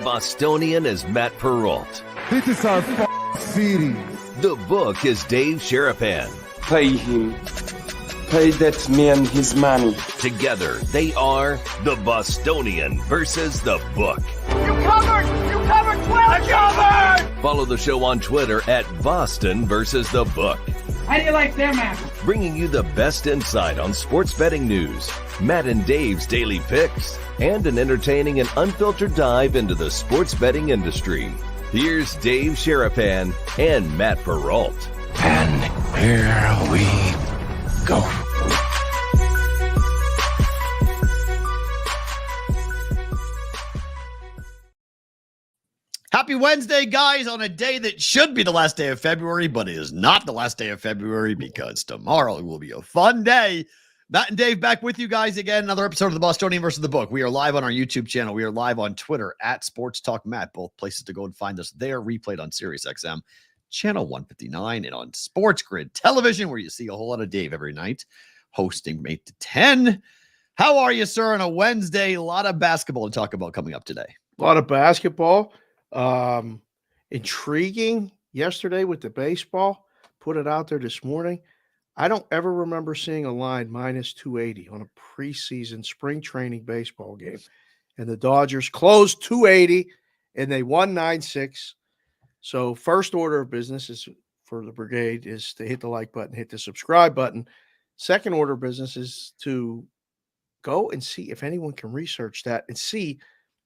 Bostonian is Matt Perrault. This is our city. The book is Dave Sharapan. Pay him. Pay that man his money. Together, they are the Bostonian versus the book. You covered 12. I covered. Follow the show on Twitter at Boston versus the book. How do you like them apples? Bringing you the best insight on sports betting news, Matt and Dave's daily picks, and an entertaining and unfiltered dive into the sports betting industry. Here's Dave Sharapan and Matt Perrault. And here we go. Happy Wednesday, guys, on a day that should be the last day of February, but it is not the last day of February because tomorrow will be a fun day. Matt and Dave back with you guys again. Another episode of the Bostonian versus the Book. We are live on our YouTube channel. We are live on Twitter at Sports Talk Matt. Both places to go and find us there. Replayed on SiriusXM, channel 159, and on Sports Grid Television, where you see a whole lot of Dave every night, hosting from 8 to 10. How are you, sir, on a Wednesday? A lot of basketball to talk about coming up today. A lot of basketball. Intriguing yesterday with the baseball. Put it out there this morning. I don't ever remember seeing a line minus 280 on a preseason spring training baseball game. And the Dodgers closed 280 and they won 9-6. So first order of business is for the brigade is to hit the like button, hit the subscribe button. Second order of business is to go and see if anyone can research that and see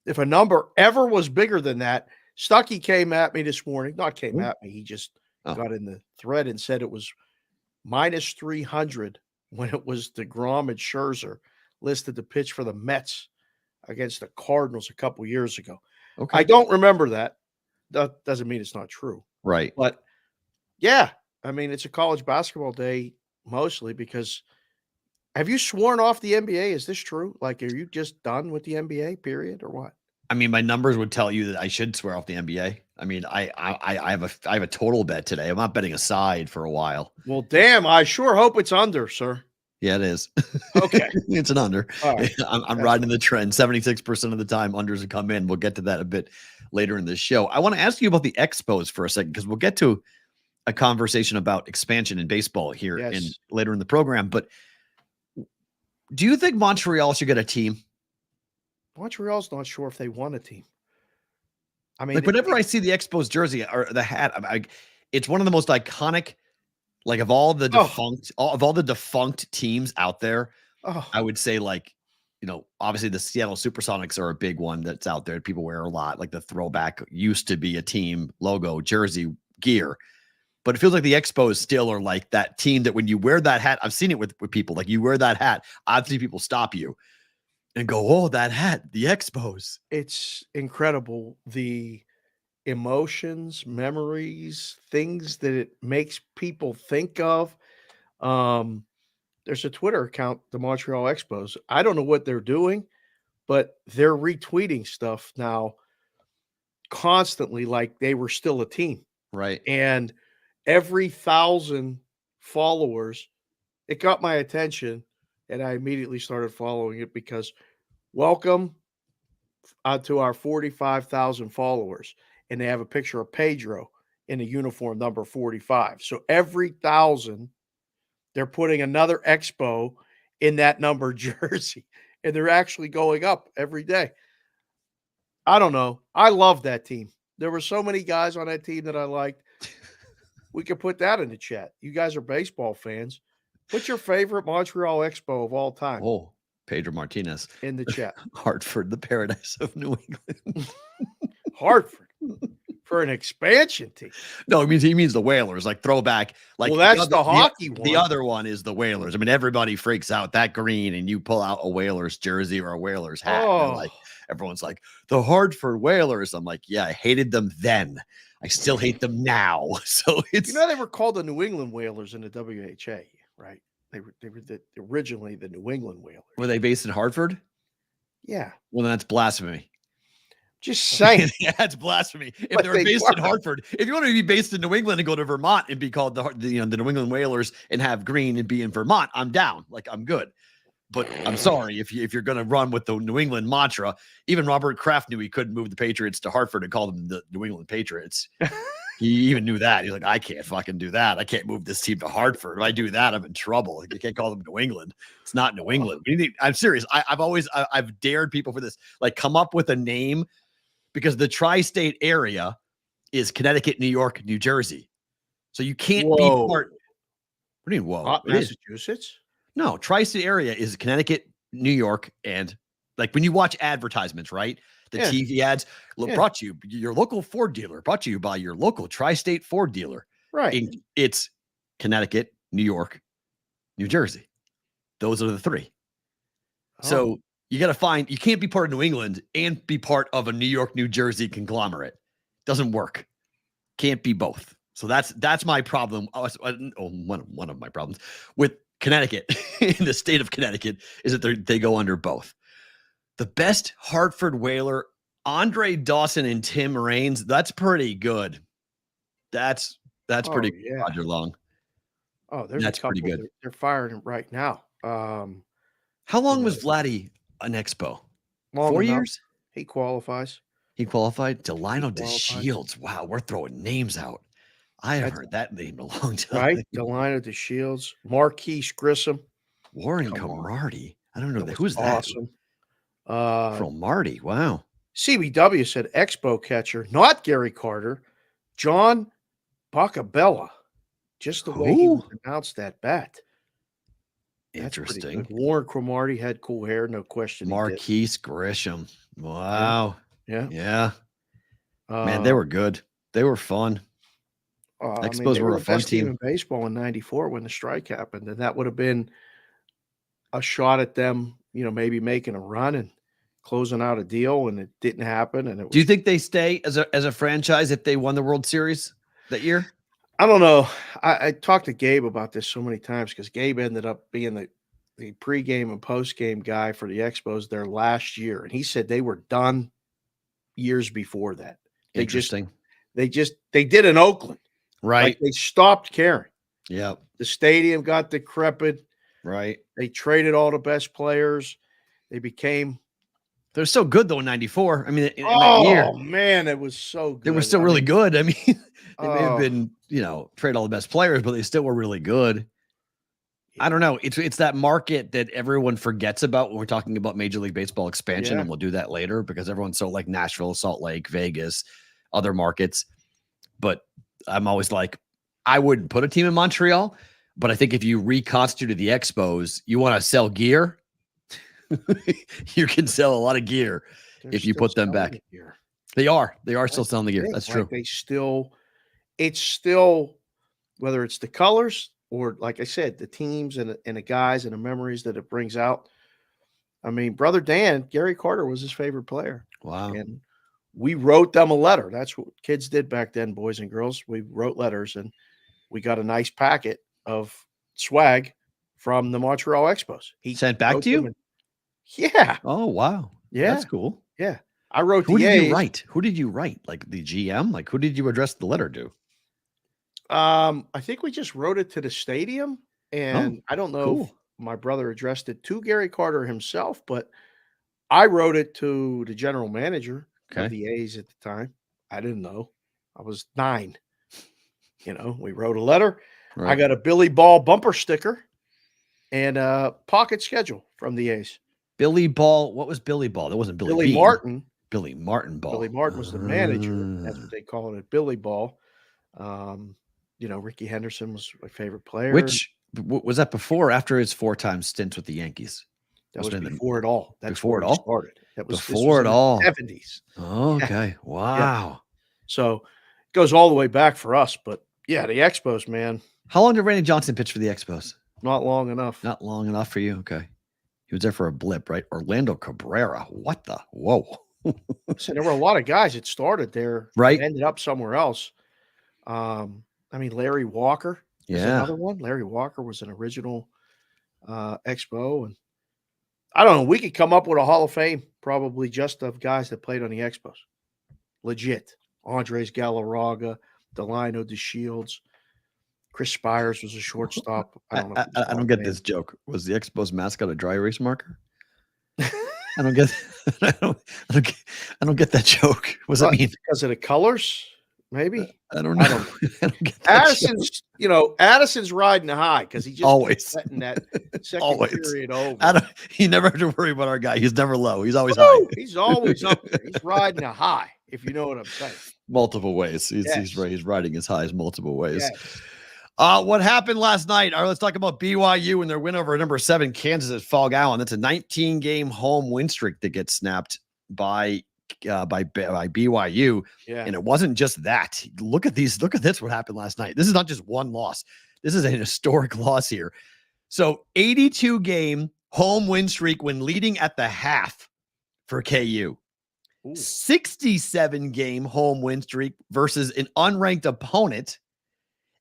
if a number ever was bigger than that. Stuckey came at me this morning. Not came at me. He just got in the thread and said it was minus 300 when it was DeGrom and Scherzer listed to pitch for the Mets against the Cardinals a couple years ago. Okay. I don't remember that. That doesn't mean it's not true. Right. But, yeah, I mean, it's a college basketball day mostly because have you sworn off the NBA? Is this true? Like, are you just done with the NBA, period, or what? I mean, my numbers would tell you that I should swear off the NBA. I mean, I have a total bet today. I'm not betting a side for a while. Well, damn, I sure hope it's under, sir. Yeah, it is. Okay. It's an under. Right. I'm riding the trend. 76% of the time unders will come in. We'll get to that a bit later in the show. I want to ask you about the Expos for a second because we'll get to a conversation about expansion in baseball here later in the program. But do you think Montreal should get a team? Montreal's not sure if they want a team. I mean, like whenever I see the Expos jersey or the hat, it's one of the most iconic, like of all the defunct teams out there. I would say, like, you know, obviously the Seattle Supersonics are a big one that's out there. People wear a lot. Like the throwback used to be a team logo, jersey, gear. But it feels like the Expos still are like that team that when you wear that hat, I've seen it with people. Like you wear that hat, I've seen people stop you and go, oh, that hat, the Expos. It's incredible. The emotions, memories, things that it makes people think of. There's a Twitter account, the Montreal Expos. I don't know what they're doing, but they're retweeting stuff now constantly like they were still a team. Right. And every 1,000 followers, it got my attention. And I immediately started following it because welcome to our 45,000 followers. And they have a picture of Pedro in a uniform number 45. So every 1,000, they're putting another Expo in that number jersey. And they're actually going up every day. I don't know. I love that team. There were so many guys on that team that I liked. We could put that in the chat. You guys are baseball fans. What's your favorite Montreal Expo of all time? Oh, Pedro Martinez. In the chat. Hartford, the paradise of New England. Hartford for an expansion team. No, he means the Whalers, like throwback. Like, well, that's the hockey one. The other one is the Whalers. I mean, everybody freaks out that green, and you pull out a Whalers jersey or a Whalers hat. And like everyone's like, the Hartford Whalers. I'm like, yeah, I hated them then. I still hate them now. So it's, you know, they were called the New England Whalers in the WHA. Right. They were originally the New England Whalers. Were they based in Hartford? Yeah. Well, then that's blasphemy. Just saying. Yeah, it's blasphemy. If they were based in Hartford, if you want to be based in New England and go to Vermont and be called the New England Whalers and have green and be in Vermont, I'm down. Like, I'm good. But I'm sorry if you're going to run with the New England mantra. Even Robert Kraft knew he couldn't move the Patriots to Hartford and call them the New England Patriots. He even knew that. He's like, I can't fucking do that. I can't move this team to Hartford. If I do that, I'm in trouble. You can't call them New England. It's not New England. I'm serious. I've dared people for this. Like, come up with a name, because the tri-state area is Connecticut, New York, New Jersey. So you can't be part. What do you mean, whoa? Massachusetts? No, tri-state area is Connecticut, New York, and like when you watch advertisements, right? The TV ads brought to you, your local Ford dealer, brought to you by your local tri-state Ford dealer. Right. It's Connecticut, New York, New Jersey. Those are the three. So you got to find, you can't be part of New England and be part of a New York, New Jersey conglomerate. Doesn't work. Can't be both. So that's my problem. One of my problems with Connecticut in the state of Connecticut is that they go under both. The best Hartford Whaler, Andre Dawson and Tim Raines. That's pretty good. That's pretty good, Roger Long. Oh, that's pretty good. They're firing right now. How long was Vladdy an Expo? 4 years? He qualifies. He qualified. Delino DeShields. Wow, we're throwing names out. I have heard that name a long time. Right? Delino DeShields, Marquise Grissom, Warren Camardi. I don't know who's awesome. that. From Marty. Wow. CBW said Expo catcher, not Gary Carter, John Bacabella. Just the way he pronounced that bat. Interesting. Warren Cromartie had cool hair, no question. Marquise Grisham. Wow. Yeah. Man, they were good. They were fun. Expos were a fun team in baseball in '94 when the strike happened, and that would have been a shot at them, maybe making a run and closing out a deal, and it didn't happen. And do you think they stay as a franchise if they won the World Series that year? I don't know. I talked to Gabe about this so many times because Gabe ended up being the pregame and postgame guy for the Expos their last year, and he said they were done years before that. Interesting. They did in Oakland. Right. Like they stopped caring. Yeah. The stadium got decrepit. Right. They traded all the best players. They're so good though in '94. I mean, in that year. Oh man, it was so good. They were still really good. I mean, they may have been, trade all the best players, but they still were really good. I don't know. It's that market that everyone forgets about when we're talking about Major League Baseball expansion, and we'll do that later because everyone's so like Nashville, Salt Lake, Vegas, other markets. But I'm always like, I wouldn't put a team in Montreal, but I think if you reconstituted the Expos, you want to sell gear, you can sell a lot of gear if you put them back. They are still selling the gear. That's true. It's still, whether it's the colors or, like I said, the teams and the guys and the memories that it brings out. I mean, Brother Dan, Gary Carter was his favorite player. Wow. And we wrote them a letter. That's what kids did back then, boys and girls. We wrote letters, and we got a nice packet of swag from the Montreal Expos. He sent back to you? Yeah. Oh, wow. Yeah. That's cool. Yeah. I wrote Who did you write? Who did you write? Like the GM? Like who did you address the letter to? I think we just wrote it to the stadium, and I don't know if my brother addressed it to Gary Carter himself, but I wrote it to the general manager of the A's at the time. I didn't know. I was 9. We wrote a letter. Right. I got a Billy Ball bumper sticker and a pocket schedule from the A's. Billy Ball. What was Billy Ball? That wasn't Billy Bean. Martin. Billy Martin Ball. Billy Martin was the manager. That's what they call it, Billy Ball. Ricky Henderson was my favorite player. Which was that before or after his 4-time stint with the Yankees? That was before it all. That's before it all started. That was before it all. 70s. Oh, okay. Yeah. Wow. Yeah. So it goes all the way back for us. But yeah, the Expos, man. How long did Randy Johnson pitch for the Expos? Not long enough. Not long enough for you. Okay. He was there for a blip, right? Orlando Cabrera. What the? Whoa. So there were a lot of guys that started there, right? Ended up somewhere else. Larry Walker is another one. Larry Walker was an original Expo, and I don't know. We could come up with a Hall of Fame probably just of guys that played on the Expos. Legit. Andres Galarraga, Delino DeShields, Chris Spires was a shortstop. I don't know. if I don't get this joke. Was the Expos mascot a dry erase marker? I don't get. I don't get that joke. What does that mean? Because of the colors, maybe. I don't know. I don't get that Addison's, Addison's riding the high because he just always keeps setting that second period over. You never have to worry about our guy. He's never low. He's always high. He's always up there. He's riding a high, if you know what I'm saying. Multiple ways. He's riding his highs multiple ways. Yes. What happened last night? All right, let's talk about BYU and their win over number 7 Kansas at Fall Allen. That's a 19-game home win streak that gets snapped by BYU. Yeah. And it wasn't just that. Look at this. What happened last night. This is not just one loss. This is an historic loss here. So 82-game home win streak when leading at the half for KU. 67-game home win streak versus an unranked opponent.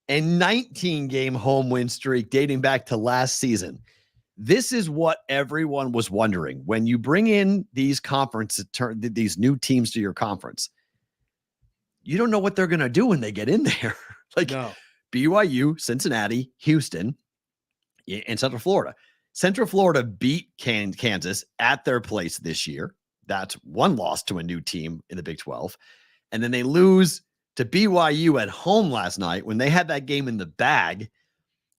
And 19-game home win streak dating back to last season. This is what everyone was wondering. When you bring in these these new teams to your conference, you don't know what they're going to do when they get in there. BYU, Cincinnati, Houston, and Central Florida. Central Florida beat Kansas at their place this year. That's one loss to a new team in the Big 12. And then they lose to BYU at home last night when they had that game in the bag.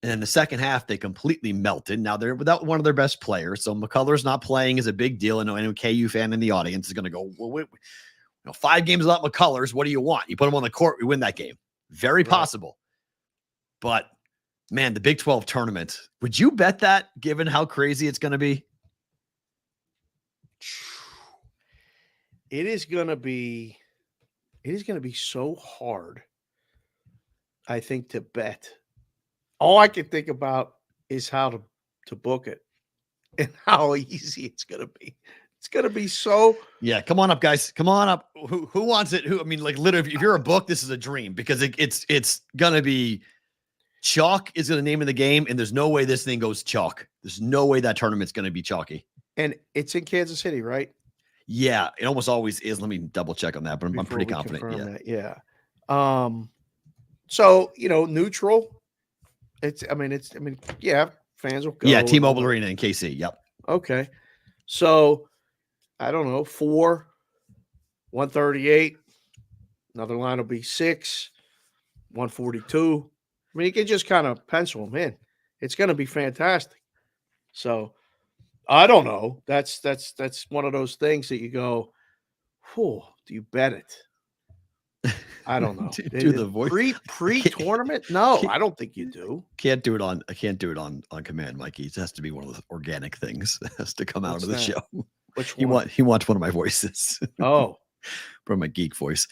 And in the second half, they completely melted. Now they're without one of their best players. So McCullers not playing is a big deal. And any KU fan in the audience is going to go, well, wait, 5 games without McCullers. What do you want? You put him on the court, we win that game. Very possible. But man, the Big 12 tournament, would you bet that given how crazy it's going to be? It is going to be so hard, I think, to bet. All I can think about is how to book it and how easy it's going to be. It's going to be so. Yeah, come on up, guys. Come on up. Who wants it? Literally, if you're a book, this is a dream because it's going to be chalk is the name of the game, and there's no way this thing goes chalk. There's no way that tournament's going to be chalky. And it's in Kansas City, right? Yeah, it almost always is. Let me double check on that, but I'm pretty confident. Yeah. So, neutral. Yeah, fans will go. Yeah, T-Mobile Arena in KC. Yep. Okay. So, I don't know, 4, 138. Another line will be 6, 142. You can just kind of pencil them in. It's going to be fantastic. So, I don't know. That's one of those things that you go, do you bet it? I don't know. do the voice pre-tournament? No, I don't think you do. I can't do it on command, Mikey. It has to be one of the organic things that has to come out of the show. Which one? He wants one of my voices. Oh, from my geek voice.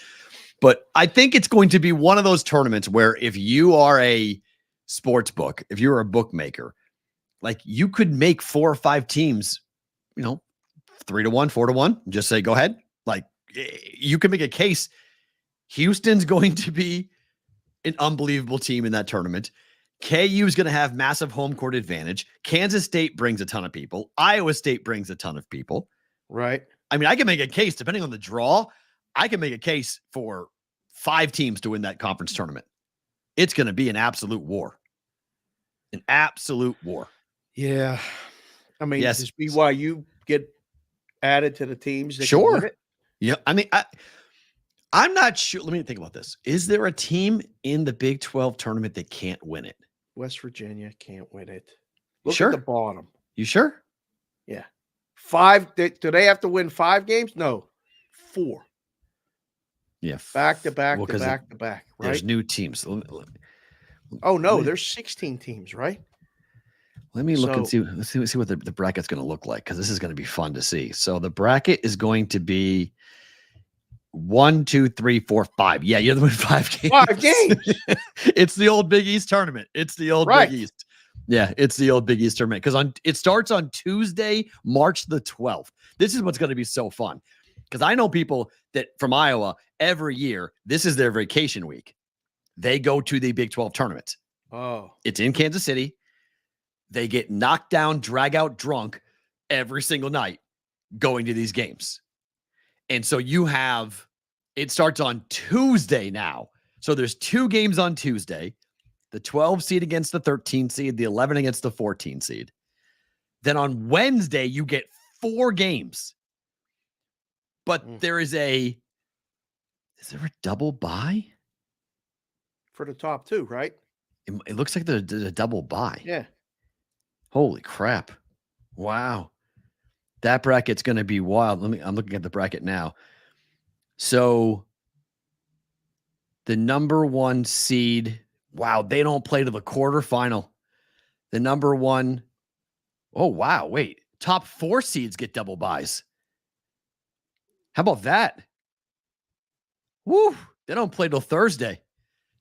But I think it's going to be one of those tournaments where if you are a sports book, if you're a bookmaker, you could make 4 or 5 teams, 3-1, 4-1. Just say, go ahead. You can make a case. Houston's going to be an unbelievable team in that tournament. KU is going to have massive home court advantage. Kansas State brings a ton of people. Iowa State brings a ton of people. Right. I can make a case, depending on the draw, I can make a case for 5 teams to win that conference tournament. It's going to be an absolute war. An absolute war. Yeah. Yes. Does BYU get added to the teams that sure. can win it? Yeah. I'm not sure. Let me think about this. Is there a team in the Big 12 tournament that can't win it? West Virginia can't win it. Look sure? at the bottom. You sure? Yeah. 5. Do they have to win 5 games? No. 4. Yeah. Back to back to back to back. Right. There's new teams. Oh no, there's 16 teams, right? Let me look and see. Let's see what the bracket's going to look like, because this is going to be fun to see. So the bracket is going to be 1, 2, 3, 4, 5. Yeah, you have to win 5 games. 5 games. It's the old Big East tournament. It's the old Big East. Yeah, it's the old Big East tournament, because it starts on Tuesday, March the 12th. This is what's going to be so fun, because I know people that from Iowa every year. This is their vacation week. They go to the Big 12 tournament. Oh, it's in Kansas City. They get knocked down, drag out drunk every single night going to these games. And so it starts on Tuesday now. So there's 2 games on Tuesday. The 12 seed against the 13 seed, the 11 against the 14 seed. Then on Wednesday, you get 4 games. But is there a double bye? For the top 2, right? It looks like there's a double bye. Yeah. Holy crap. Wow. That bracket's going to be wild. I'm looking at the bracket now. So the number 1 seed, wow, they don't play to the quarterfinal. The number 1, oh, wow, wait. Top 4 seeds get double buys. How about that? Woo, they don't play till Thursday.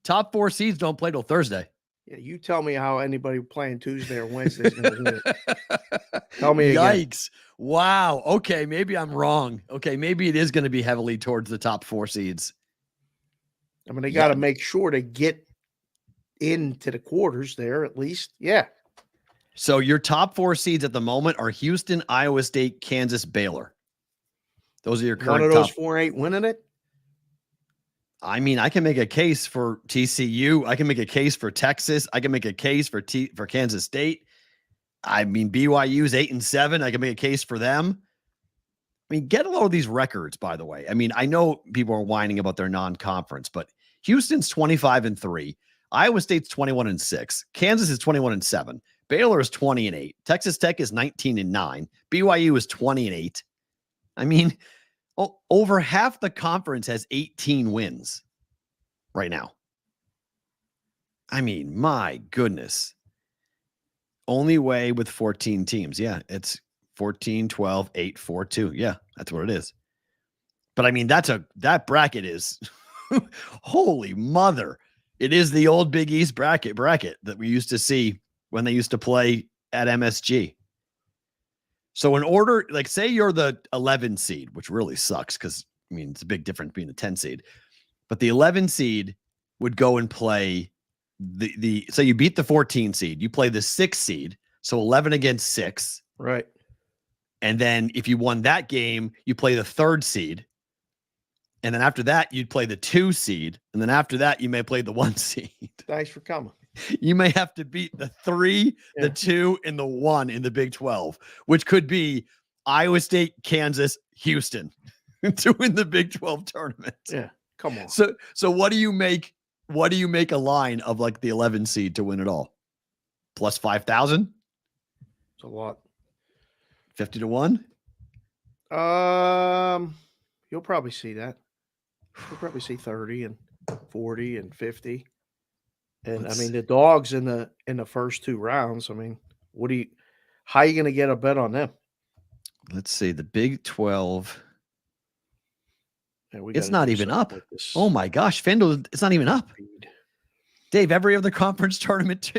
Top 4 seeds don't play till Thursday. Yeah, you tell me how anybody playing Tuesday or Wednesday is going to win it. Tell me again. Yikes. Wow. Okay, maybe I'm wrong. Okay, maybe it is going to be heavily towards the top 4 seeds. I mean, they got to make sure to get into the quarters there at least. Yeah. So your top 4 seeds at the moment are Houston, Iowa State, Kansas, Baylor. Those are your current One of those top 4 ain't winning it? I mean, I can make a case for TCU. I can make a case for Texas. I can make a case for Kansas State. I mean, BYU's 8-7. I can make a case for them. I mean, get a load of these records, by the way. I mean, I know people are whining about their non-conference, but Houston's 25-3. Iowa State's 21-6. Kansas is 21-7. Baylor is 20-8. Texas Tech is 19-9. BYU is 20-8. I mean, over half the conference has 18 wins right now. I mean, my goodness. Only way with 14 teams. Yeah, it's 14, 12, 8, 4, 2. Yeah, that's what it is. But I mean, that bracket is holy mother. It is the old Big East bracket that we used to see when they used to play at MSG. So in order, like say you're the 11 seed, which really sucks because, I mean, it's a big difference being the 10 seed. But the 11 seed would go and play so you beat the 14 seed. You play the 6 seed, so 11 against 6. Right. And then if you won that game, you play the 3rd seed. And then after that, you'd play the 2 seed. And then after that, you may play the 1 seed. Thanks for coming. You may have to beat the 3, the 2, and the 1 in the Big 12, which could be Iowa State, Kansas, Houston to win the Big 12 tournament. Yeah, come on. So what do you make? What do you make a line of like the 11 seed to win it all? Plus 5,000? It's a lot. 50 to 1? You'll probably see that. You'll probably see 30 and 40 and 50. And I mean, the dogs in the first 2 rounds, I mean, how are you going to get a bet on them? Let's see. The Big 12. Yeah, it's not even up. Like oh my gosh. FanDuel, it's not even up. Dave, every other conference tournament,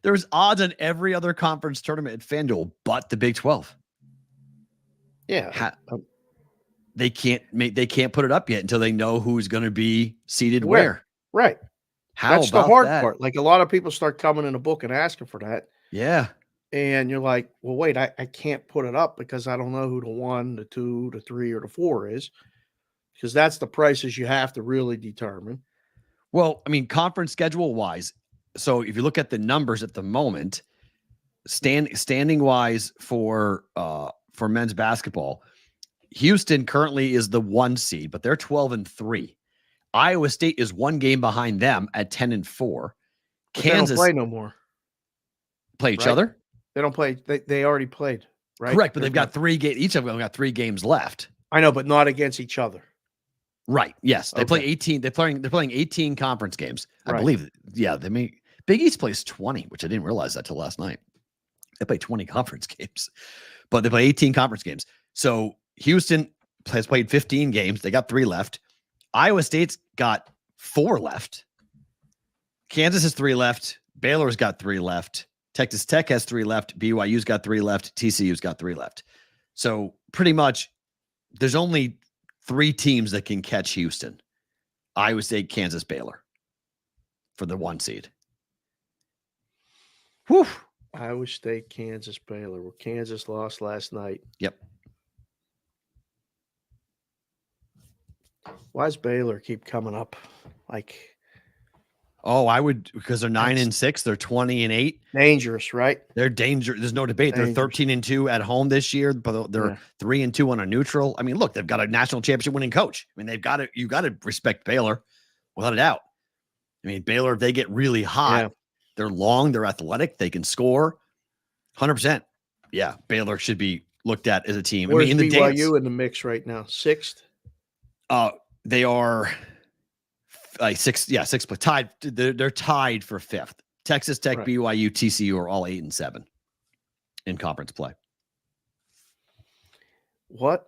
there's odds on every other conference tournament at FanDuel but the Big 12. Yeah. They can't put it up yet until they know who's going to be seated where. Right. That's the hard part. Like a lot of people start coming in the book and asking for that. Yeah. And you're like, well, wait, I can't put it up because I don't know who the 1, the 2, the 3, or the 4 is. Because that's the prices you have to really determine. Well, I mean, conference schedule wise. So if you look at the numbers at the moment, standing wise for men's basketball, Houston currently is the 1 seed, but they're 12-3. Iowa State is 1 game behind them at 10-4. Kansas they don't play no more. Play each other? They don't play. They already played, right? Correct, but they've got 3 games. Each of them got 3 games left. I know, but not against each other. Right. Yes. They play 18. They're playing 18 conference games. I believe. Yeah. Big East plays 20, which I didn't realize that till last night. They play 20 conference games, but they play 18 conference games. So Houston has played 15 games. They got 3 left. Iowa State's got 4 left. Kansas has 3 left. Baylor's got 3 left. Texas Tech has 3 left. BYU's got 3 left. TCU's got 3 left. So pretty much there's only 3 teams that can catch Houston: Iowa State, Kansas, Baylor for the 1 seed. Whew. Iowa State, Kansas, Baylor. Well, Kansas lost last night. Yep. Why does Baylor keep coming up? Like, Oh, I would, because they're 9-6. They're 20-8. Dangerous, right? They're dangerous. There's no debate. Dangerous. They're 13-2 at home this year, but they're 3-2 on a neutral. I mean, look, they've got a national championship winning coach. I mean, you got to respect Baylor without a doubt. I mean, Baylor, if they get really hot, they're long, they're athletic, they can score 100%. Yeah, Baylor should be looked at as a team. Where's in the BYU in the mix right now? 6th? They are like 6th, but tied. They're tied for 5th. Texas Tech, right. BYU, TCU are all 8-7 in conference play. What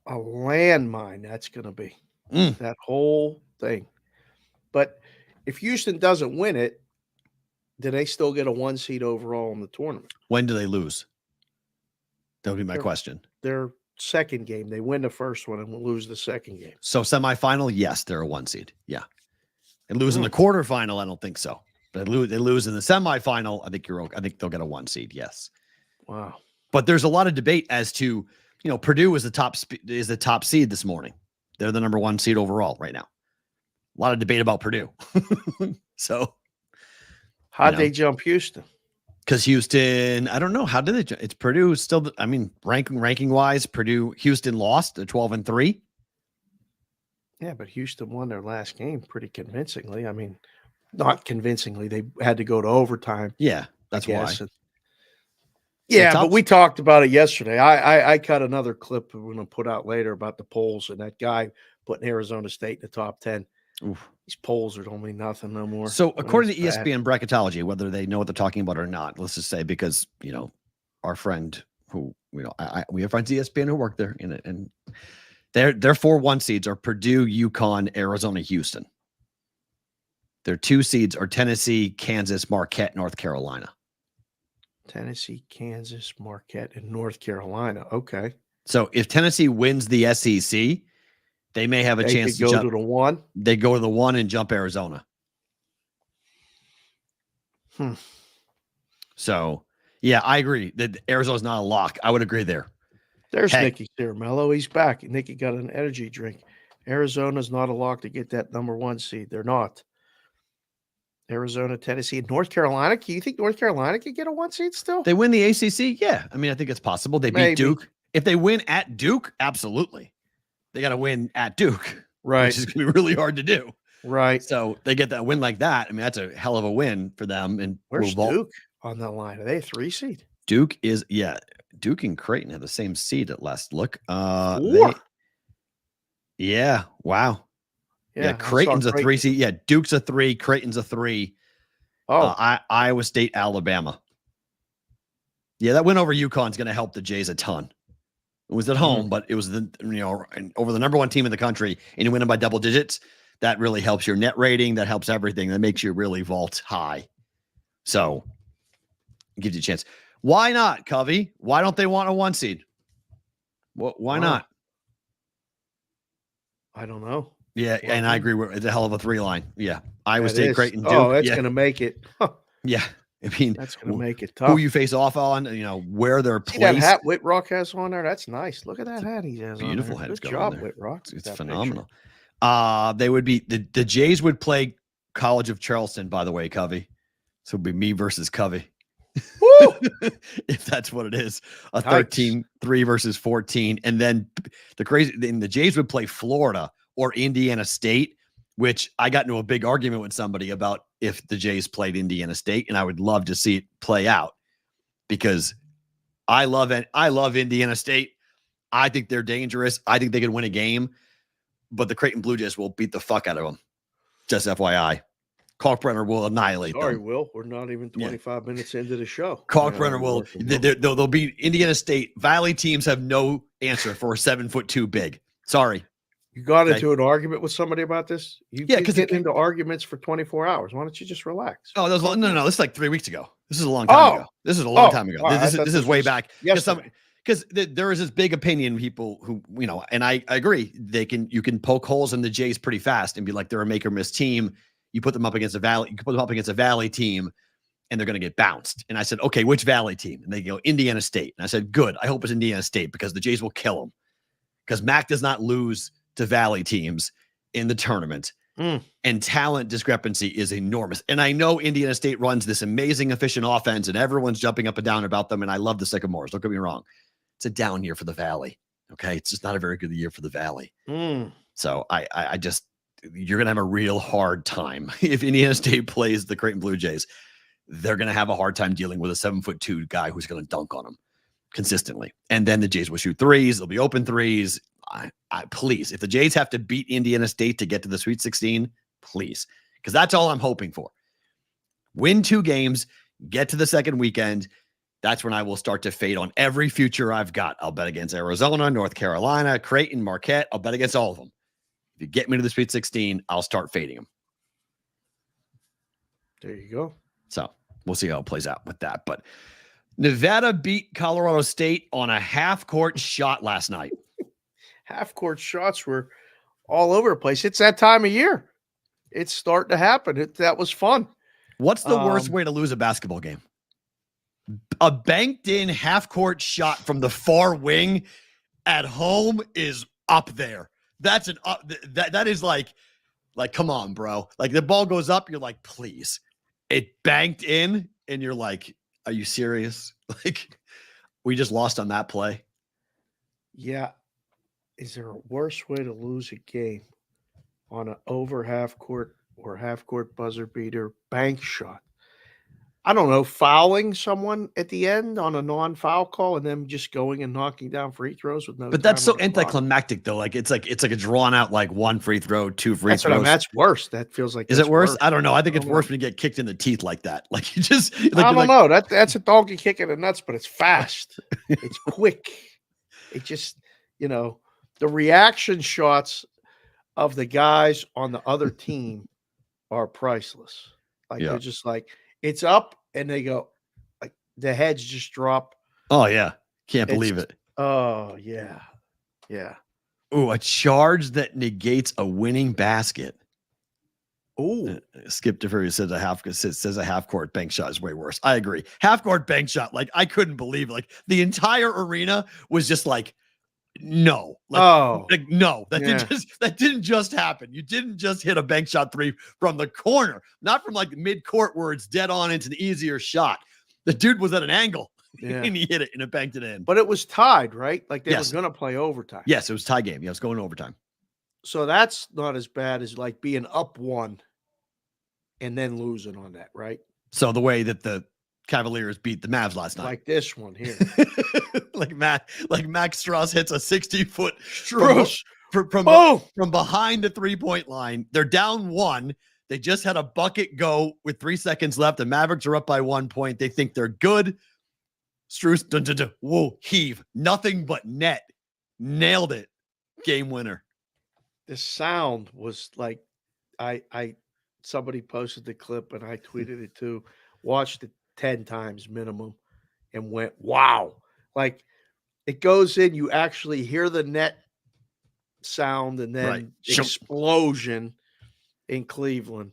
a landmine that's going to be. That whole thing. But if Houston doesn't win it, do they still get a 1 seed overall in the tournament? When do they lose? That would be my question. Their second game. They win the first one and will lose the second game. So semifinal, yes, they're a 1 seed. Yeah. They lose in the quarterfinal, I don't think so. But they lose in the semifinal, I think they'll get a 1 seed, yes. Wow. But there's a lot of debate as to, Purdue is the top seed this morning. They're the number 1 seed overall right now. A lot of debate about Purdue. So how'd they jump Houston? Because Houston, I don't know. How did they? It's Purdue still. Ranking wise, Houston lost. They're 12-3. Yeah, but Houston won their last game pretty convincingly. I mean, not convincingly. They had to go to overtime. Yeah, that's why. Yeah, but we talked about it yesterday. I cut another clip we're going to put out later about the polls and that guy putting Arizona State in the top 10. Oof. These polls are don't mean nothing no more. So according to ESPN Bracketology, whether they know what they're talking about or not, let's just say because, our friend who, we have friends at ESPN who work there and their 4 1 seeds are Purdue, UConn, Arizona, Houston. Their 2 seeds are Tennessee, Kansas, Marquette, North Carolina. Tennessee, Kansas, Marquette, and North Carolina. Okay. So if Tennessee wins the SEC, they may have a chance to go to the 1. They go to the 1 and jump Arizona. So, yeah, I agree that Arizona's not a lock. I would agree there. There's Nicky Caramello. He's back. Nicky got an energy drink. Arizona's not a lock to get that number 1 seed. They're not. Arizona, Tennessee, and North Carolina. Do you think North Carolina could get a 1 seed still? They win the ACC? Yeah. I mean, I think it's possible. They beat Duke. If they win at Duke, absolutely. They got to win at Duke, right? Which is going to be really hard to do, right? So they get that win like that. I mean, that's a hell of a win for them. And where's Duke on that line? Are they a 3 seed? Duke is, Duke and Creighton have the same seed at last look. 4. Yeah. Wow. Yeah. Creighton's a 3 seed. Yeah. Duke's a 3. Creighton's a 3. Oh, Iowa State, Alabama. Yeah. That win over UConn is going to help the Jays a ton. It was at home, but it was over the number 1 team in the country, and you win them by double digits. That really helps your net rating. That helps everything. That makes you really vault high. So it gives you a chance. Why not, Covey? Why don't they want a 1 seed? Why not? I don't know. Yeah, and I agree. It's a hell of a 3 line. Yeah, Iowa State, Creighton, Duke. Oh, that's going to make it. Yeah. I mean, that's going to make it tough. Who you face off on, where they're placed. See that hat Whitrock has on there? That's nice. Look at that hat he has on there. Beautiful hat. Good job, Whitrock. It's phenomenal. They would be the Jays would play College of Charleston, by the way, Covey. So it'd be me versus Covey. Woo! If that's what it is. A 13-3 versus 14. And then the Jays would play Florida or Indiana State, which I got into a big argument with somebody about if the Jays played Indiana State, and I would love to see it play out because I love Indiana State. I think they're dangerous. I think they could win a game, but the Creighton Blue Jays will beat the fuck out of them. Just FYI. Kalkbrenner will annihilate them. Will. We're not even 25 minutes into the show. Kalkbrenner will. They'll beat Indiana State. Valley teams have no answer for a 7'2" big. Sorry. You got into an argument with somebody about this? You get into arguments for 24 hours. Why don't you just relax? Oh, that was no. This is like 3 weeks ago. This is a long time ago. This is a long time ago. This is way back. Because there is this big opinion, people who, and I agree, you can poke holes in the Jays pretty fast and be like, they're a make or miss team. You put them up against a Valley team and they're going to get bounced. And I said, okay, which Valley team? And they go, Indiana State. And I said, good. I hope it's Indiana State because the Jays will kill them because Mac does not lose to Valley teams in the tournament. And talent discrepancy is enormous. And I know Indiana State runs this amazing, efficient offense, and everyone's jumping up and down about them. And I love the Sycamores. Don't get me wrong. It's a down year for the Valley. Okay. It's just not a very good year for the Valley. So I just, you're going to have a real hard time. If Indiana State plays the Creighton Blue Jays, they're going to have a hard time dealing with a 7'2" guy who's going to dunk on them consistently. And then the Jays will shoot threes. They'll be open threes. Please, if the Jays have to beat Indiana State to get to the Sweet 16, please, because that's all I'm hoping for. Win 2 games, get to the second weekend. That's when I will start to fade on every future I've got. I'll bet against Arizona, North Carolina, Creighton, Marquette. I'll bet against all of them. If you get me to the Sweet 16, I'll start fading them. There you go. So we'll see how it plays out with that. But Nevada beat Colorado State on a half-court shot last night. Half-court shots were all over the place. It's that time of year. It's starting to happen. That was fun. What's the worst way to lose a basketball game? A banked-in half-court shot from the far wing at home is up there. That's an up. That is like, come on, bro. Like the ball goes up, you're like, please. It banked in, and you're like, are you serious? Like, we just lost on that play. Yeah. Is there a worse way to lose a game on an over half court or half court buzzer beater bank shot? I don't know, fouling someone at the end on a non-foul call and then just going and knocking down free throws with no. But that's so time on the clock. anticlimactic, though. Like it's like a drawn out like 1 free throw, 2 free throws. That's worse. That feels like. Is it worse? I don't know. I think it's worse when you get kicked in the teeth like that. Like you just. Like, I don't know. That's a donkey kick in the nuts, but it's fast. It's quick. It just, the reaction shots of the guys on the other team are priceless. Like they're just like, it's up, and they go, like the heads just drop. Oh yeah, can't believe it. Oh yeah, yeah. Ooh, a charge that negates a winning basket. Ooh, Skip DeFurry says a half court bank shot is way worse. I agree. Half court bank shot, like I couldn't believe it. Like the entire arena was just like, no, no, that didn't just happen. You didn't just hit a bank shot 3 from the corner, not from like mid court where it's dead on into the easier shot. The dude was at an angle and he hit it and it banked it in. But it was tied, right? Like they were going to play overtime. Yes, it was tie game. Yeah, it was going to overtime. So that's not as bad as like being up 1 and then losing on that, right? So the way that the Cavaliers beat the Mavs last night, like this one here. like Max Strauss hits a 60-foot from behind the 3-point line. They're down 1. They just had a bucket go with 3 seconds left. The Mavericks are up by 1 point. They think they're good. Strauss, heave. Nothing but net. Nailed it. Game winner. The sound was like, somebody posted the clip and I tweeted it too. Watched it 10 times minimum and went, wow. Like it goes in, you actually hear the net sound and then explosion in Cleveland.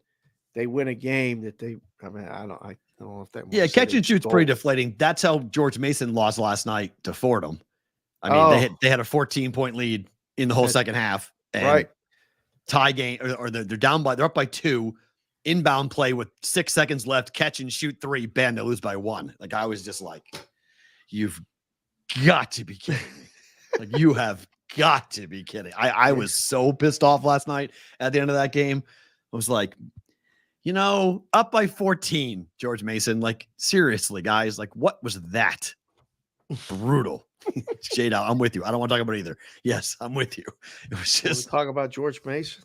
They win a game that I don't know if that. Yeah, catch and shoot's pretty deflating. That's how George Mason lost last night to Fordham. I mean, they had a 14-point lead in the whole second half. And tie game, or they're up by 2. Inbound play with 6 seconds left, catch and shoot 3, bam, they lose by 1. Like I was just like, you've got to be kidding me. Like you have got to be kidding. I was so pissed off last night at the end of that game. I was like, up by 14, George Mason. Like, seriously, guys, like what was that? Brutal. Shade out. I'm with you. I don't want to talk about it either. Yes, I'm with you. It was just talk about George Mason.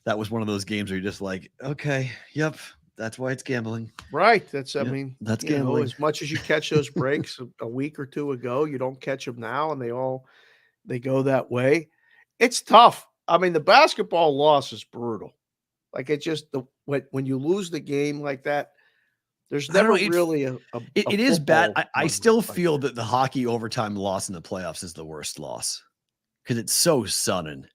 That was one of those games where you're just like, okay, yep, that's why it's gambling. Right. That's gambling. As much as you catch those breaks a week or 2 ago, you don't catch them now, and they go that way. It's tough. I mean, the basketball loss is brutal. Like it just when you lose the game like that, there's never really it is bad. I still feel that the hockey overtime loss in the playoffs is the worst loss because it's so sudden.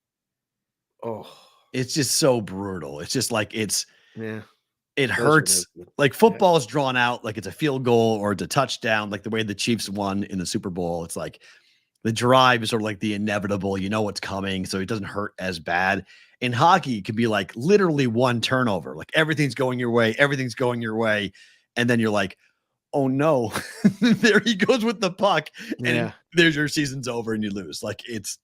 Oh. It's just so brutal. It's just like it hurts. Like football is drawn out, like it's a field goal or it's a touchdown, like the way the Chiefs won in the Super Bowl. It's like The drive is sort of like the inevitable. You know what's coming, so it doesn't hurt as bad. In hockey, it could be like literally one turnover. Like everything's going your way. And then you're like, oh no, there he goes with the puck. And there's your season's over and you lose. Like it's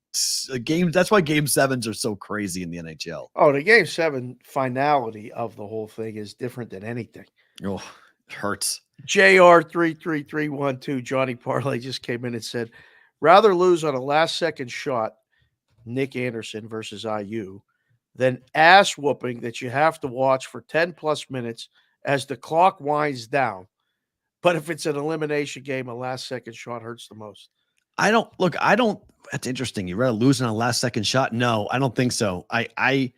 a game. That's why game sevens are so crazy in the NHL. Oh, the game 7 finality of the whole thing is different than anything. Oh, it hurts. JR33312, Johnny Parlay just came in and said, rather lose on a last second shot, Nick Anderson versus IU, than ass whooping that you have to watch for 10 plus minutes as the clock winds down. But if it's an elimination game, a last second shot hurts the most. That's interesting. You rather lose on a last second shot? No, I don't think so. I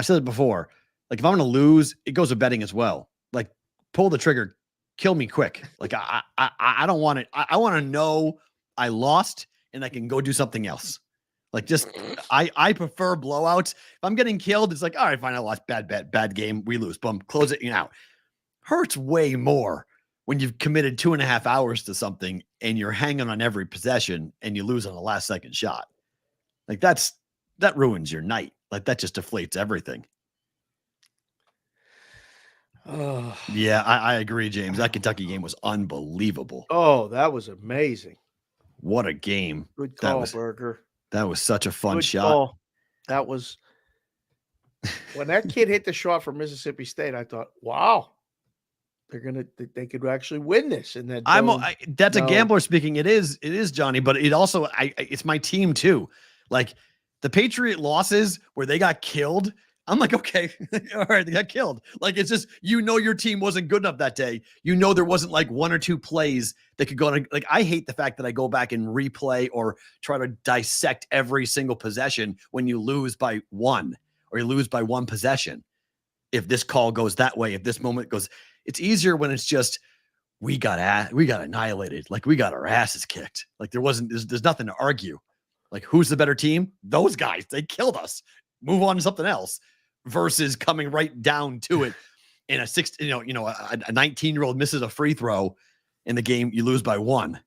said it before. Like if I'm going to lose, it goes to betting as well. Like pull the trigger, kill me quick. Like I don't want it. I want to know I lost and I can go do something else. Like just, I prefer blowouts. If I'm getting killed, it's like, all right, fine. I lost, bad game. We lose. Boom, close it out. Hurts way more when you've committed 2.5 hours to something and you're hanging on every possession and you lose on a last second shot. Like that ruins your night. Like that just deflates everything. Oh yeah, I agree, James. That Kentucky game was unbelievable. Oh, that was amazing. What a game. Good call, Berger. That was such a fun shot. Call. That was when that kid hit the shot for Mississippi State, I thought, wow, they could actually win this. And then that's a gambler speaking. It is Johnny, but it also, it's my team too. Like the Patriot losses where they got killed. I'm like, okay, all right, they got killed. Like, it's just, your team wasn't good enough that day. There wasn't like one or two plays that could go on. Like, I hate the fact that I go back and replay or try to dissect every single possession when you lose by one or you lose by one possession. If this call goes that way, if this moment goes, it's easier when it's just, we got annihilated. Like we got our asses kicked. Like there's nothing to argue. Like who's the better team? Those guys, they killed us. Move on to something else. Versus coming right down to it in a 19-year-old misses a free throw in the game, you lose by one.